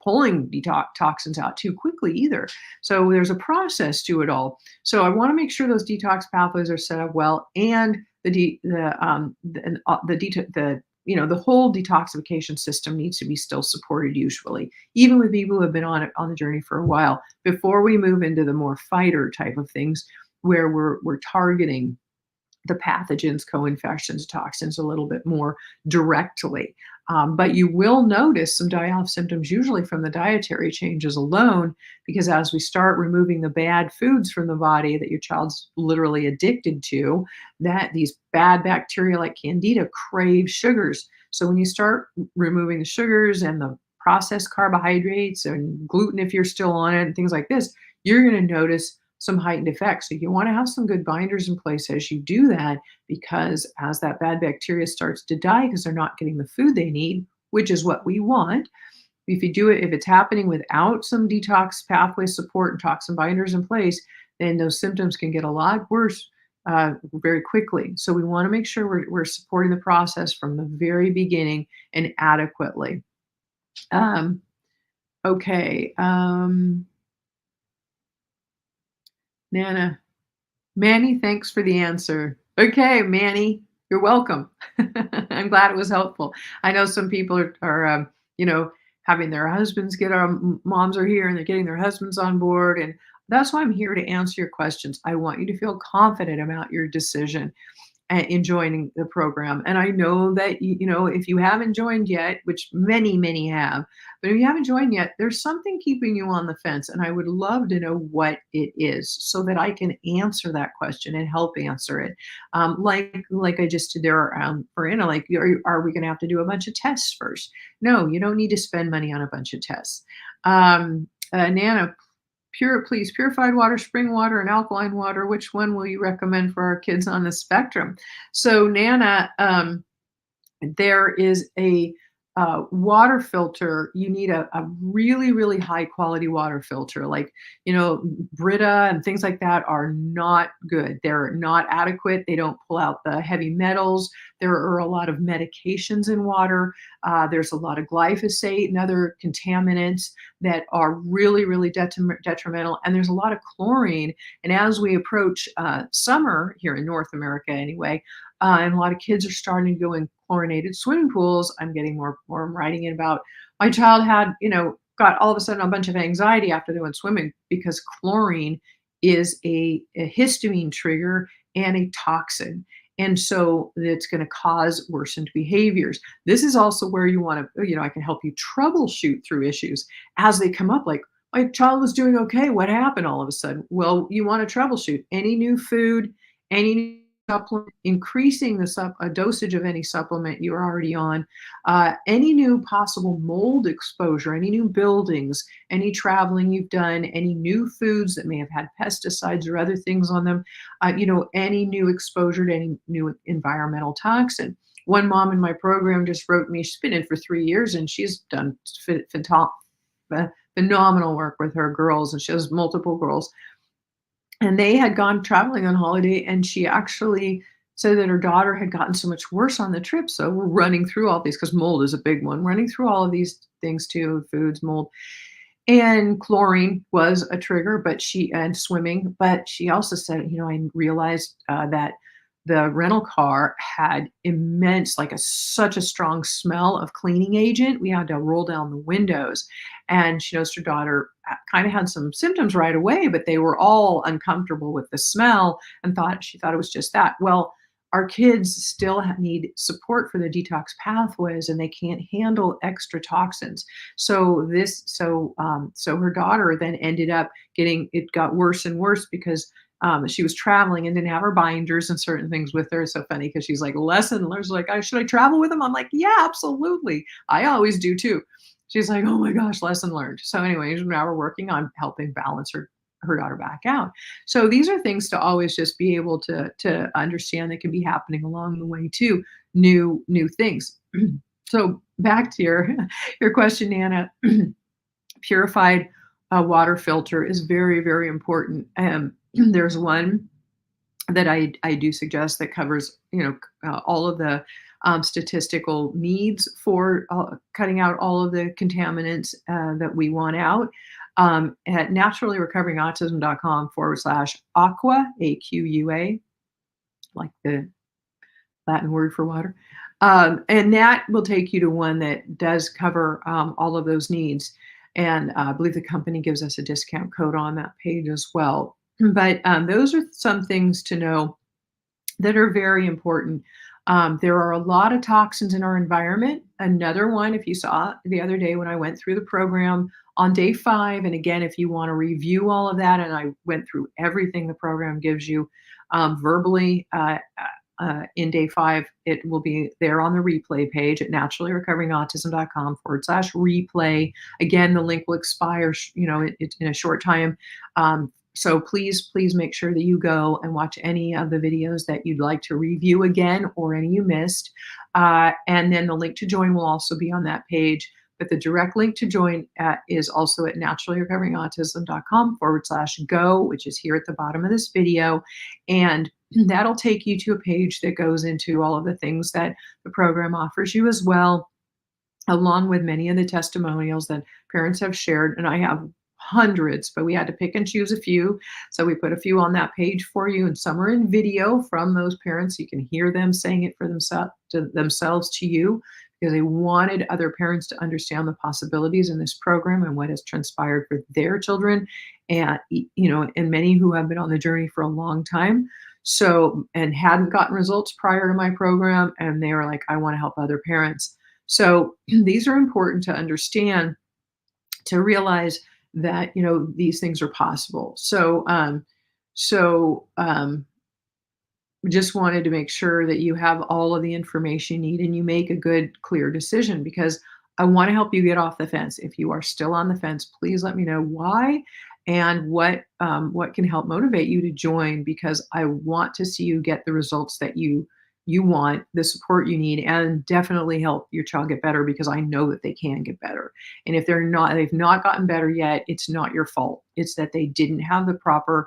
pulling detox toxins out too quickly either. So there's a process to it all. So I want to make sure those detox pathways are set up well, and the the whole detoxification system needs to be still supported usually, even with people who have been on the journey for a while, before we move into the more fighter type of things where we're targeting the pathogens, co-infections, toxins a little bit more directly. But you will notice some die-off symptoms, usually from the dietary changes alone, because as we start removing the bad foods from the body that your child's literally addicted to, that these bad bacteria like Candida crave sugars. So when you start removing the sugars and the processed carbohydrates and gluten, if you're still on it, and things like this, you're going to notice some heightened effects. So you want to have some good binders in place as you do that, because as that bad bacteria starts to die because they're not getting the food they need, which is what we want. If you do it, if it's happening without some detox pathway support and toxin binders in place, then those symptoms can get a lot worse very quickly. So we want to make sure we're supporting the process from the very beginning and adequately. Um, okay. Nana, Manny, thanks for the answer. Okay, Manny, you're welcome. I'm glad it was helpful. I know some people are you know, having their husbands get our moms are here and they're getting their husbands on board. And that's why I'm here to answer your questions. I want you to feel confident about your decision in joining the program. And I know that, if you haven't joined yet, which many, many have, but if you haven't joined yet, there's something keeping you on the fence. And I would love to know what it is so that I can answer that question and help answer it. Like I just did there for Anna, like, are we going to have to do a bunch of tests first? No, you don't need to spend money on a bunch of tests. Nana, please, purified water, spring water, and alkaline water. Which one will you recommend for our kids on the spectrum? So, Nana, there is a water filter. You need a really, really high quality water filter. Like, Brita and things like that are not good. They're not adequate. They don't pull out the heavy metals. There are a lot of medications in water. There's a lot of glyphosate and other contaminants that are really, really detrimental. And there's a lot of chlorine. And as we approach summer here in North America anyway, and a lot of kids are starting to go in chlorinated swimming pools. I'm getting more I'm writing in about my child had, got all of a sudden a bunch of anxiety after they went swimming because chlorine is a histamine trigger and a toxin. And so it's going to cause worsened behaviors. This is also where you want to, I can help you troubleshoot through issues as they come up. Like, my child was doing okay. What happened all of a sudden? Well, you want to troubleshoot any new food, any new supplement, increasing the dosage of any supplement you're already on, any new possible mold exposure, any new buildings, any traveling you've done, any new foods that may have had pesticides or other things on them, any new exposure to any new environmental toxin. One mom in my program just wrote me, she's been in for 3 years and she's done phenomenal work with her girls, and she has multiple girls. And they had gone traveling on holiday, and she actually said that her daughter had gotten so much worse on the trip. So we're running through all these, because mold is a big one, running through all of these things too, foods, mold. And chlorine was a trigger, and swimming. But she also said, I realized that the rental car had immense, like such a strong smell of cleaning agent. We had to roll down the windows. And she noticed her daughter kind of had some symptoms right away, but they were all uncomfortable with the smell and she thought it was just that. Well, our kids still need support for the detox pathways, and they can't handle extra toxins. So her daughter then ended up it got worse and worse because she was traveling and didn't have her binders and certain things with her. It's so funny because she's like, lesson learned, like, should I travel with them? I'm like, yeah, absolutely. I always do too. she's like, "Oh my gosh, lesson learned." So anyways, now we're working on helping balance her daughter back out. So these are things to always just be able to understand that can be happening along the way too, new things. So back to your question, Anna. Purified water filter is very, very important. There's one that I do suggest that covers, all of the statistical needs for cutting out all of the contaminants that we want out. At naturallyrecoveringautism.com/aqua, AQUA, like the Latin word for water. And that will take you to one that does cover all of those needs. And I believe the company gives us a discount code on that page as well. But those are some things to know that are very important. There are a lot of toxins in our environment. Another one, if you saw the other day when I went through the program on day 5, and again, if you want to review all of that, and I went through everything the program gives you verbally in day 5, it will be there on the replay page at naturallyrecoveringautism.com/replay. Again, the link will expire, in a short time. So please make sure that you go and watch any of the videos that you'd like to review again or any you missed. And then the link to join will also be on that page. But the direct link to join is also at naturallyrecoveringautism.com/go, which is here at the bottom of this video. And that'll take you to a page that goes into all of the things that the program offers you as well, along with many of the testimonials that parents have shared. And I have hundreds, but we had to pick and choose a few. So we put a few on that page for you, and some are in video from those parents. You can hear them saying it for themselves to you, because they wanted other parents to understand the possibilities in this program and what has transpired for their children, and and many who have been on the journey for a long time. So, and hadn't gotten results prior to my program, and they were like, I want to help other parents. So these are important to understand, to realize that these things are possible. We just wanted to make sure that you have all of the information you need and you make a good, clear decision, because I want to help you get off the fence. If you are still on the fence, please let me know why and what can help motivate you to join, because I want to see you get the results that you want, the support you need, and definitely help your child get better, because I know that they can get better. And if they've not gotten better yet, it's not your fault. It's that you didn't have the proper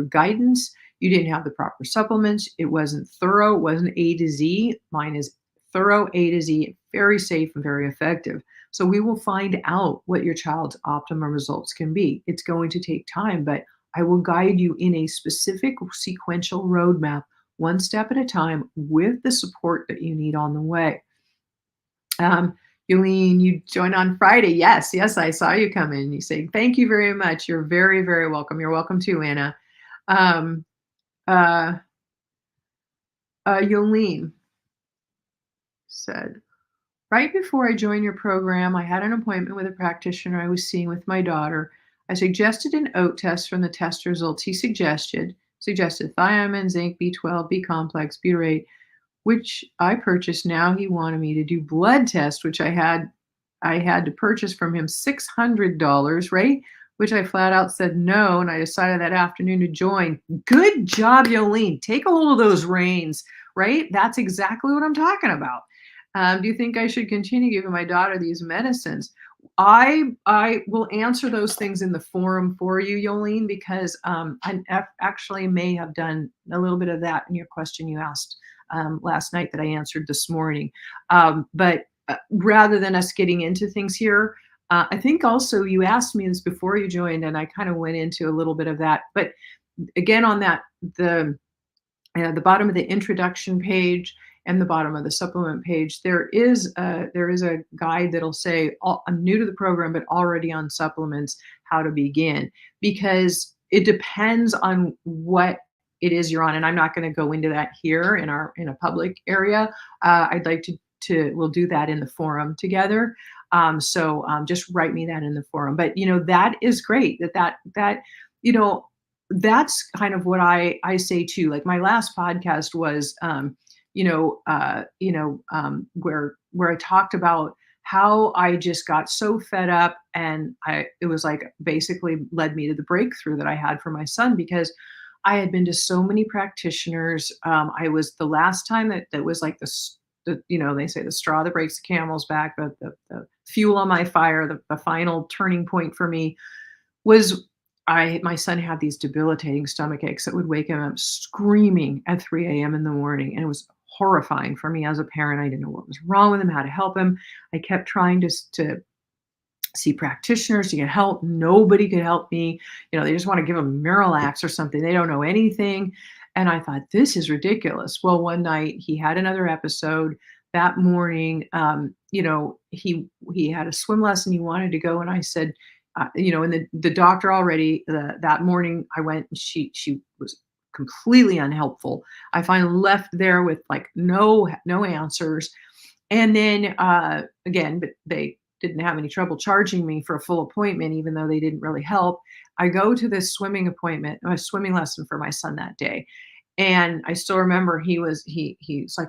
guidance. You didn't have the proper supplements. It wasn't thorough. It wasn't A to Z. Mine is thorough, A to Z, very safe and very effective. So we will find out what your child's optimum results can be. It's going to take time, but I will guide you in a specific sequential roadmap, one step at a time, with the support that you need on the way. Yolene, you joined on Friday. Yes, I saw you come in. You say, thank you very much. You're very, very welcome. You're welcome too, Anna. Uh, Yolene said, right before I joined your program, I had an appointment with a practitioner I was seeing with my daughter. I suggested an oat test. From the test results he suggested thiamine, zinc, B12, B complex, butyrate, which I purchased. Now he wanted me to do blood test, which I had to purchase from him $600, right? Which I flat out said no, and I decided that afternoon to join. Good job, Yolene. Take a hold of those reins, right? That's exactly what I'm talking about. Do you think I should continue giving my daughter these medicines? I will answer those things in the forum for you, Yolene, because I actually may have done a little bit of that in your question you asked last night that I answered this morning. But rather than us getting into things here, I think also you asked me this before you joined, and I kind of went into a little bit of that. But again, on that, the bottom of the introduction page and the bottom of the supplement page, there is a guide that'll say, I'm new to the program, but already on supplements, how to begin, because it depends on what it is you're on. And I'm not going to go into that here in a public area. I'd like we'll do that in the forum together. So just write me that in the forum. But that is great. That that's kind of what I say too. Like my last podcast was where I talked about how I just got so fed up, and it was like basically led me to the breakthrough that I had for my son, because I had been to so many practitioners. I was the last time that was like they say the straw that breaks the camel's back, the fuel on my fire, the final turning point for me was my son had these debilitating stomach aches that would wake him up screaming at 3 a.m. in the morning, and it was horrifying for me as a parent. I didn't know what was wrong with him, how to help him. I kept trying to see practitioners to get help. Nobody could help me. They just want to give him Miralax or something. They don't know anything. And I thought, this is ridiculous. Well, one night he had another episode. That morning, he had a swim lesson he wanted to go, and I said, and the doctor already that morning I went, and she was completely unhelpful. I finally left there with like no answers. And then again, but they didn't have any trouble charging me for a full appointment, even though they didn't really help. I go to this swimming appointment, a swimming lesson for my son that day. And I still remember he's like,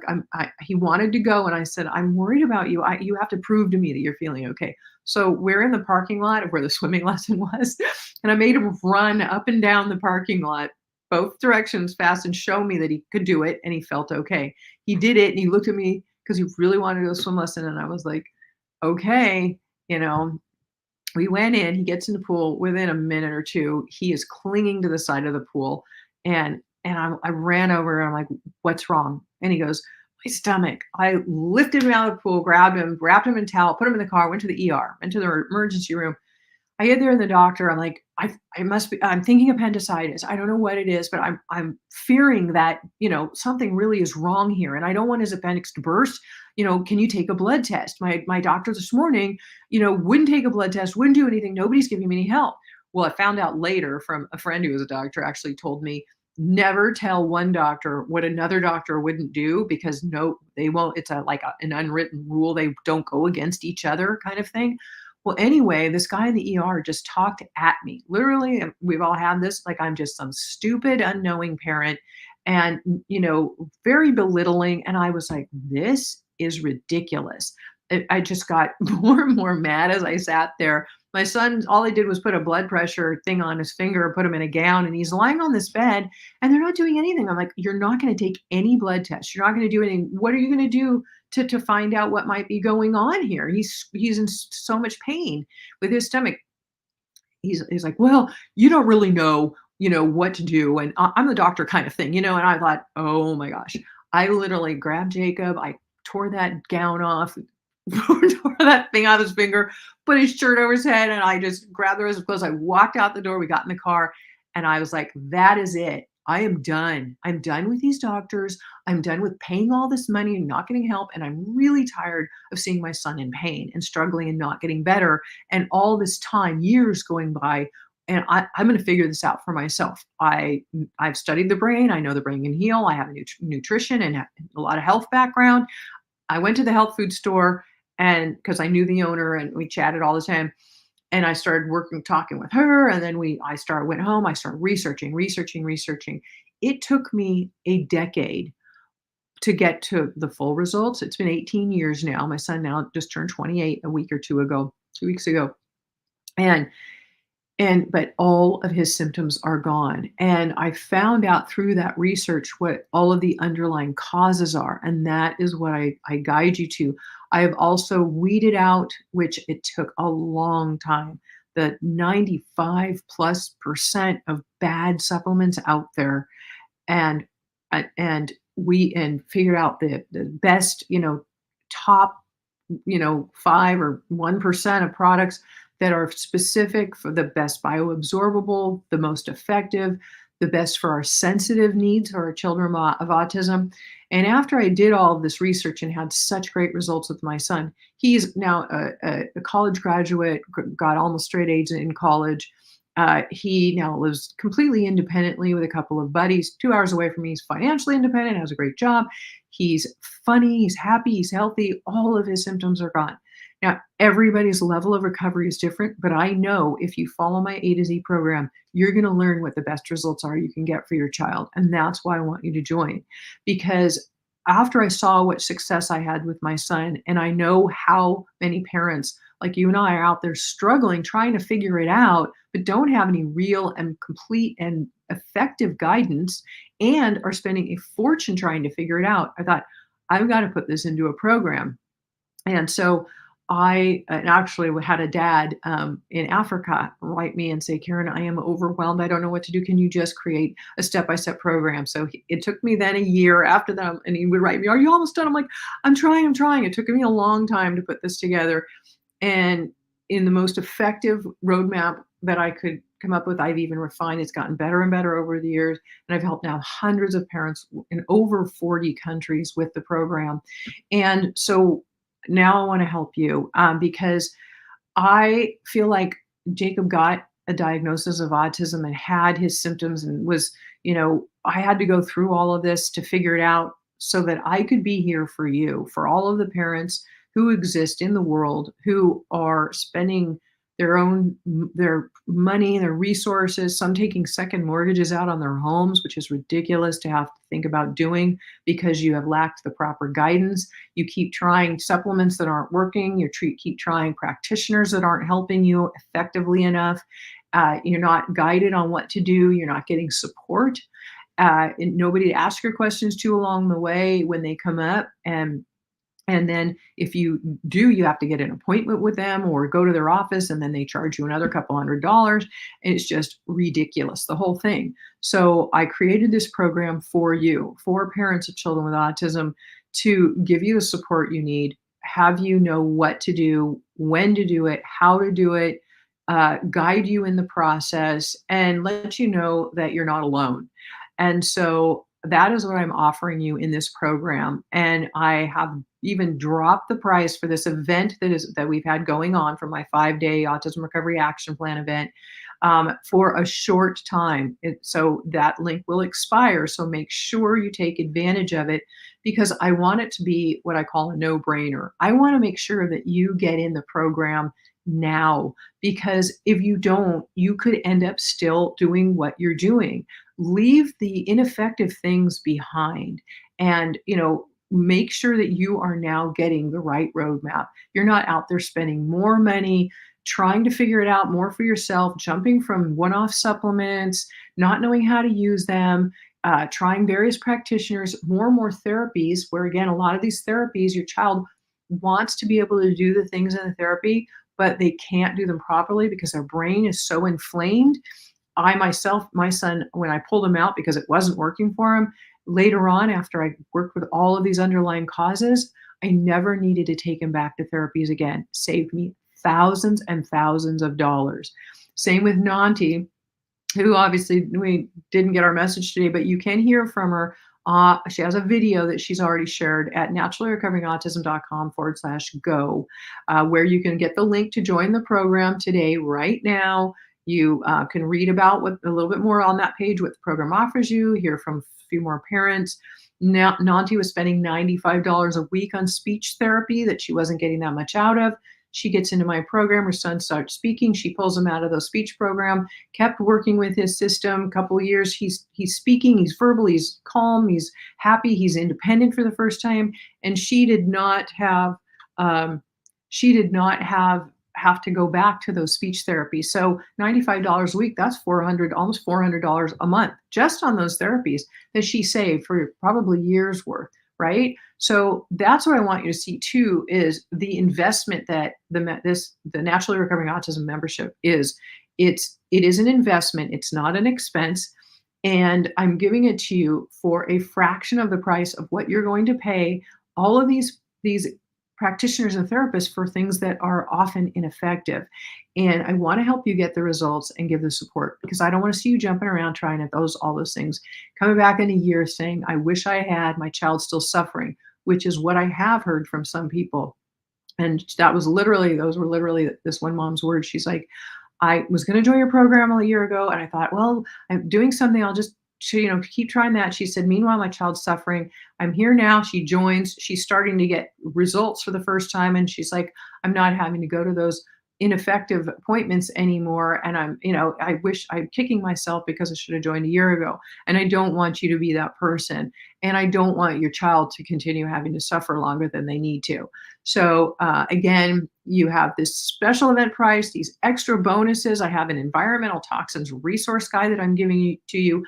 he wanted to go. And I said, I'm worried about you. You have to prove to me that you're feeling okay. So we're in the parking lot of where the swimming lesson was. And I made him run up and down the parking lot, both directions fast, and show me that he could do it. And he felt okay. He did it. And he looked at me because he really wanted to go swim lesson. And I was like, okay, you know, we went in, he gets in the pool. Within a minute or two, he is clinging to the side of the pool. And I ran over and I'm like, what's wrong? And he goes, my stomach. I lifted him out of the pool, grabbed him, wrapped him in a towel, put him in the car, went to the ER, went to the emergency room. I get there, and the doctor, I'm like, I must be, I'm thinking appendicitis. I don't know what it is, but I'm fearing that, something really is wrong here. And I don't want his appendix to burst. Can you take a blood test? My doctor this morning, wouldn't take a blood test, wouldn't do anything. Nobody's giving me any help. Well, I found out later from a friend who was a doctor, actually told me, never tell one doctor what another doctor wouldn't do, because no, they won't. It's an unwritten rule. They don't go against each other, kind of thing. Well, anyway, this guy in the ER just talked at me. Literally, and we've all had this, like I'm just some stupid, unknowing parent, and, very belittling. And I was like, this is ridiculous. I just got more and more mad as I sat there. My son, all he did was put a blood pressure thing on his finger, put him in a gown, and he's lying on this bed, and they're not doing anything. I'm like, you're not going to take any blood tests. You're not going to do anything. What are you going to do to find out what might be going on here? He's in so much pain with his stomach. He's like, well, you don't really know, what to do. And I'm the doctor, kind of thing. And I thought, oh my gosh, I literally grabbed Jacob. I tore that gown off, tore that thing out of his finger, put his shirt over his head, and I just grabbed the rest of his clothes. I walked out the door. We got in the car, and I was like, that is it. I am done. I'm done with these doctors. I'm done with paying all this money and not getting help. And I'm really tired of seeing my son in pain and struggling and not getting better. And all this time, years going by, and I'm going to figure this out for myself. I've studied the brain. I know the brain can heal. I have a nutrition and a lot of health background. I went to the health food store, and because I knew the owner and we chatted all the time, and I started talking with her, and then went home. I started researching. It took me a decade to get to the full results. It's been 18 years now. My son now just turned 28 a week or 2 weeks ago. And but all of his symptoms are gone. And I found out through that research what all of the underlying causes are. And that is what I guide you to. I have also weeded out, which it took a long time, the 95+% of bad supplements out there. And figured out the best, top, 5 or 1% of products that are specific for the best bioabsorbable, the most effective, the best for our sensitive needs for our children of autism. And after I did all of this research and had such great results with my son, he's now a college graduate, got almost straight A's in college. He now lives completely independently with a couple of buddies 2 hours away from me. He's financially independent, has a great job. He's funny, he's happy, he's healthy. All of his symptoms are gone. Now, everybody's level of recovery is different, but I know if you follow my A to Z program, you're going to learn what the best results are you can get for your child. And that's why I want you to join, because after I saw what success I had with my son, and I know how many parents like you and I are out there struggling, trying to figure it out, but don't have any real and complete and effective guidance and are spending a fortune trying to figure it out. I thought, I've got to put this into a program. And so I and actually had a dad in Africa write me and say, Karen, I am overwhelmed. I don't know what to do. Can you just create a step by step program? So it took me then a year after that. And he would write me, are you almost done? I'm like, I'm trying, I'm trying. It took me a long time to put this together. And in the most effective roadmap that I could come up with, I've even refined. It's gotten better and better over the years. And I've helped now hundreds of parents in over 40 countries with the program. And so now I want to help you because I feel like Jacob got a diagnosis of autism and had his symptoms and was, I had to go through all of this to figure it out so that I could be here for you, for all of the parents who exist in the world who are spending their money, their resources, some taking second mortgages out on their homes, which is ridiculous to have to think about doing because you have lacked the proper guidance. You keep trying supplements that aren't working. Keep trying practitioners that aren't helping you effectively enough. You're not guided on what to do. You're not getting support. And nobody to ask your questions to along the way when they come up. And then if you do, you have to get an appointment with them or go to their office, and then they charge you another couple $100. And it's just ridiculous, the whole thing. So I created this program for you, for parents of children with autism, to give you the support you need, have you know what to do, when to do it, how to do it, guide you in the process, and let you know that you're not alone. And so that is what I'm offering you in this program. And I have even dropped the price for this event that we've had going on for my 5-day Autism Recovery Action Plan event for a short time. So that link will expire. So make sure you take advantage of it because I want it to be what I call a no-brainer. I want to make sure that you get in the program now because if you don't, you could end up still doing what you're doing. Leave the ineffective things behind and, make sure that you are now getting the right roadmap. You're not out there spending more money trying to figure it out more for yourself, jumping from one-off supplements, not knowing how to use them, trying various practitioners, more and more therapies, where again, a lot of these therapies, your child wants to be able to do the things in the therapy, but they can't do them properly because their brain is so inflamed. I myself, my son, when I pulled him out because it wasn't working for him, later on, after I worked with all of these underlying causes, I never needed to take him back to therapies again. Saved me thousands and thousands of dollars. Same with Nanti, who obviously we didn't get our message today, but you can hear from her. She has a video that she's already shared at naturallyrecoveringautism.com/go, where you can get the link to join the program today, right now. You can read about a little bit more on that page, what the program offers you, hear from a few more parents. Now, Nanti was spending $95 a week on speech therapy that she wasn't getting that much out of. She gets into my program. Her son starts speaking. She pulls him out of the speech program, kept working with his system. A couple of years, he's speaking, he's verbal, he's calm, he's happy, he's independent for the first time. And she did not have have to go back to those speech therapies. So $95 a week, that's almost $400 a month, just on those therapies that she saved for probably years worth, right? So that's what I want you to see too, is the investment that the Naturally Recovering Autism membership is. It is an investment. It's not an expense. And I'm giving it to you for a fraction of the price of what you're going to pay all of these practitioners and therapists for things that are often ineffective. And I want to help you get the results and give the support because I don't want to see you jumping around trying all those things, coming back in a year saying, I wish I had, my child still suffering, which is what I have heard from some people. And those were literally this one mom's words. She's like, I was going to join your program a year ago. And I thought, well, I'm doing something. I'll just keep trying that. She said, meanwhile, my child's suffering. I'm here now. She joins. She's starting to get results for the first time. And she's like, I'm not having to go to those ineffective appointments anymore. And I wish I'm kicking myself because I should have joined a year ago. And I don't want you to be that person. And I don't want your child to continue having to suffer longer than they need to. So, again, you have this special event price, these extra bonuses. I have an environmental toxins resource guide that I'm giving to you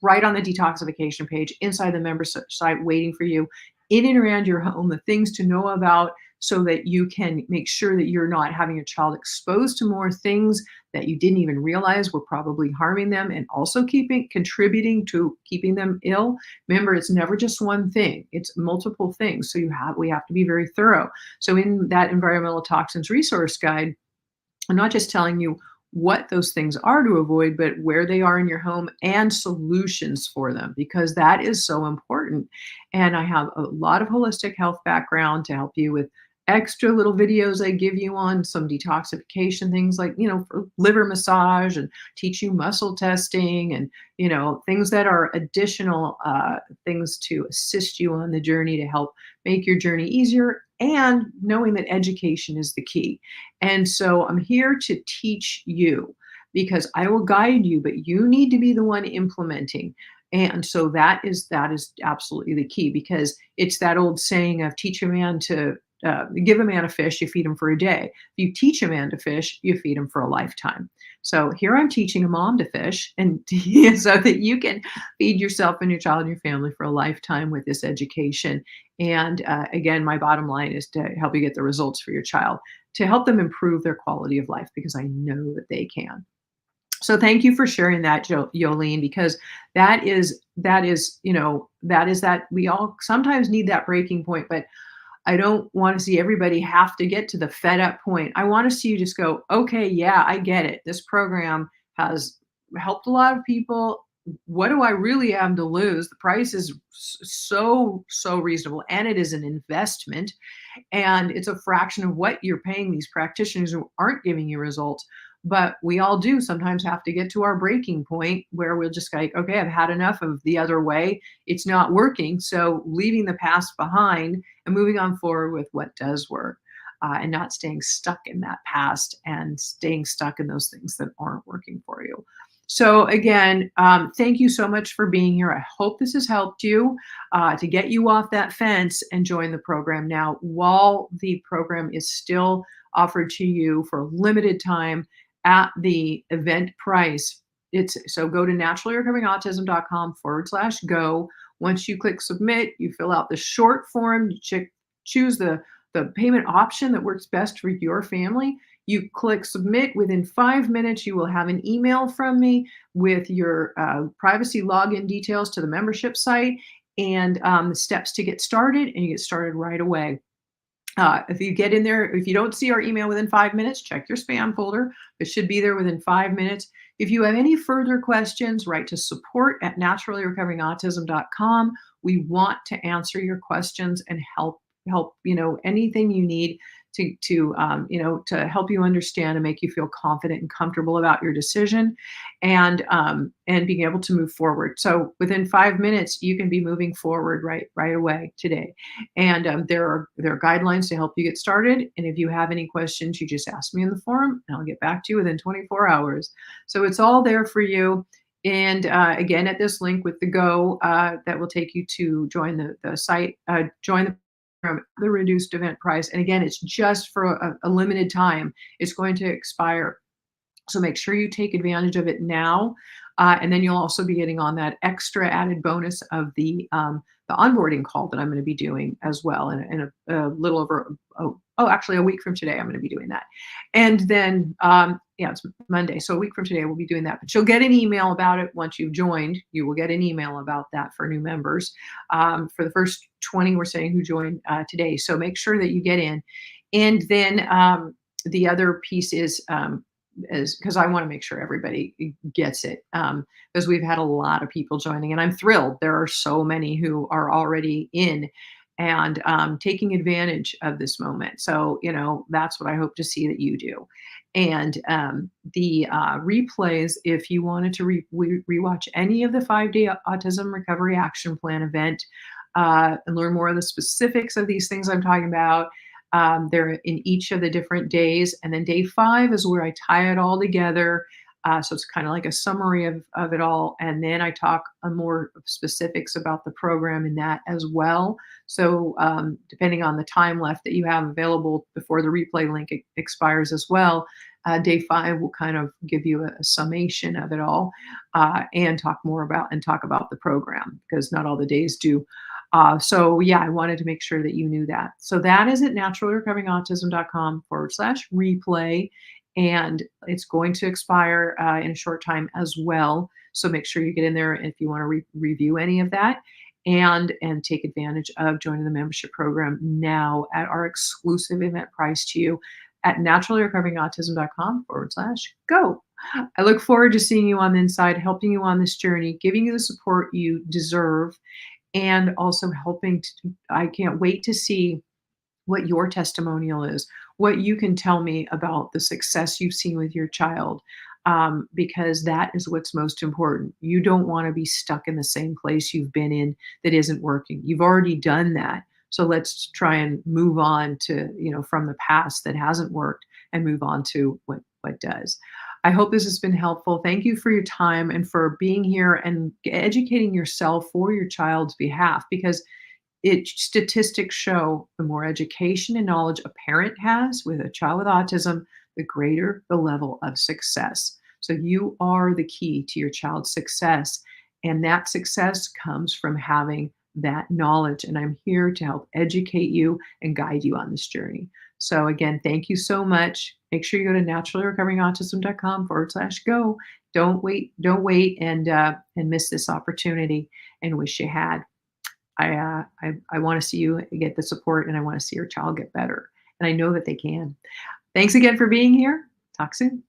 right on the detoxification page inside the member site waiting for you in and around your home, the things to know about so that you can make sure that you're not having your child exposed to more things that you didn't even realize were probably harming them and also contributing to keeping them ill. Remember, it's never just one thing, it's multiple things. So we have to be very thorough. So in that environmental toxins resource guide, I'm not just telling you what those things are to avoid, but where they are in your home and solutions for them, because that is so important. And I have a lot of holistic health background to help you with extra little videos I give you on some detoxification things like, for liver massage and teach you muscle testing and, things that are additional things to assist you on the journey to help make your journey easier and knowing that education is the key. And so I'm here to teach you because I will guide you, but you need to be the one implementing. And so that is absolutely the key because it's that old saying of teach a man to give a man a fish, you feed him for a day. If you teach a man to fish, you feed him for a lifetime. So here I'm teaching a mom to fish, and so that you can feed yourself and your child and your family for a lifetime with this education. And again, my bottom line is to help you get the results for your child, to help them improve their quality of life because I know that they can. So thank you for sharing that, Yolene, because that is that we all sometimes need that breaking point, but I don't want to see everybody have to get to the fed up point. I want to see you just go, okay, yeah, I get it. This program has helped a lot of people. What do I really have to lose? The price is so reasonable, and it is an investment, and it's a fraction of what you're paying these practitioners who aren't giving you results. But we all do sometimes have to get to our breaking point where we'll just like, okay, I've had enough of the other way. It's not working. So leaving the past behind and moving on forward with what does work, and not staying stuck in that past and staying stuck in those things that aren't working for you. So again, thank you so much for being here. I hope this has helped you to get you off that fence and join the program now while the program is still offered to you for a limited time at the event price. So go to naturallyrecoveringautism.com/go. Once you click submit, you fill out the short form, you choose the payment option that works best for your family. You click submit. Within 5 minutes, you will have an email from me with your privacy login details to the membership site and the steps to get started, and you get started right away. If you get in there, if you don't see our email within 5 minutes, check your spam folder. It should be there within 5 minutes. If you have any further questions, write to support@naturallyrecoveringautism.com. We want to answer your questions and help anything you need to help you understand and make you feel confident and comfortable about your decision and being able to move forward. So within 5 minutes, you can be moving forward right away today. And there are guidelines to help you get started. And if you have any questions, you just ask me in the forum and I'll get back to you within 24 hours. So it's all there for you. And again, at this link with the go, that will take you to join the site, join the reduced event price. And again, it's just for a limited time. It's going to expire. So make sure you take advantage of it now. And then you'll also be getting on that extra added bonus of the onboarding call that I'm going to be doing as well in a little over, actually a week from today, I'm going to be doing that. And then, it's Monday. So a week from today, we'll be doing that. But you'll get an email about it once you've joined. You will get an email about that for new members. For the first 20, we're saying who joined today. So make sure that you get in. And then the other piece is because I want to make sure everybody gets it, because we've had a lot of people joining and I'm thrilled. There are so many who are already in and taking advantage of this moment. So, that's what I hope to see that you do. And the replays, if you wanted to rewatch any of the 5-day Autism Recovery Action Plan event and learn more of the specifics of these things I'm talking about, They're in each of the different days. And then day 5 is where I tie it all together. So it's kind of like a summary of it all. And then I talk more specifics about the program in that as well. So depending on the time left that you have available before the replay link expires as well, day 5 will kind of give you a summation of it all, and talk about the program because not all the days do. So yeah, I wanted to make sure that you knew that. So that is at naturallyrecoveringautism.com/replay. And it's going to expire in a short time as well. So make sure you get in there if you want to review any of that, and take advantage of joining the membership program now at our exclusive event price to you at naturallyrecoveringautism.com/go. I look forward to seeing you on the inside, helping you on this journey, giving you the support you deserve, and also helping to, I can't wait to see what your testimonial is, what you can tell me about the success you've seen with your child, because that is what's most important. You don't want to be stuck in the same place you've been in that isn't working. You've already done that. So let's try and move on to, from the past that hasn't worked and move on to what does. I hope this has been helpful. Thank you for your time and for being here and educating yourself for your child's behalf, because statistics show the more education and knowledge a parent has with a child with autism, the greater the level of success. So you are the key to your child's success. And that success comes from having that knowledge. And I'm here to help educate you and guide you on this journey. So again, thank you so much. Make sure you go to naturallyrecoveringautism.com/go. Don't wait and miss this opportunity, and wish you had. I want to see you get the support, and I want to see your child get better. And I know that they can. Thanks again for being here. Talk soon.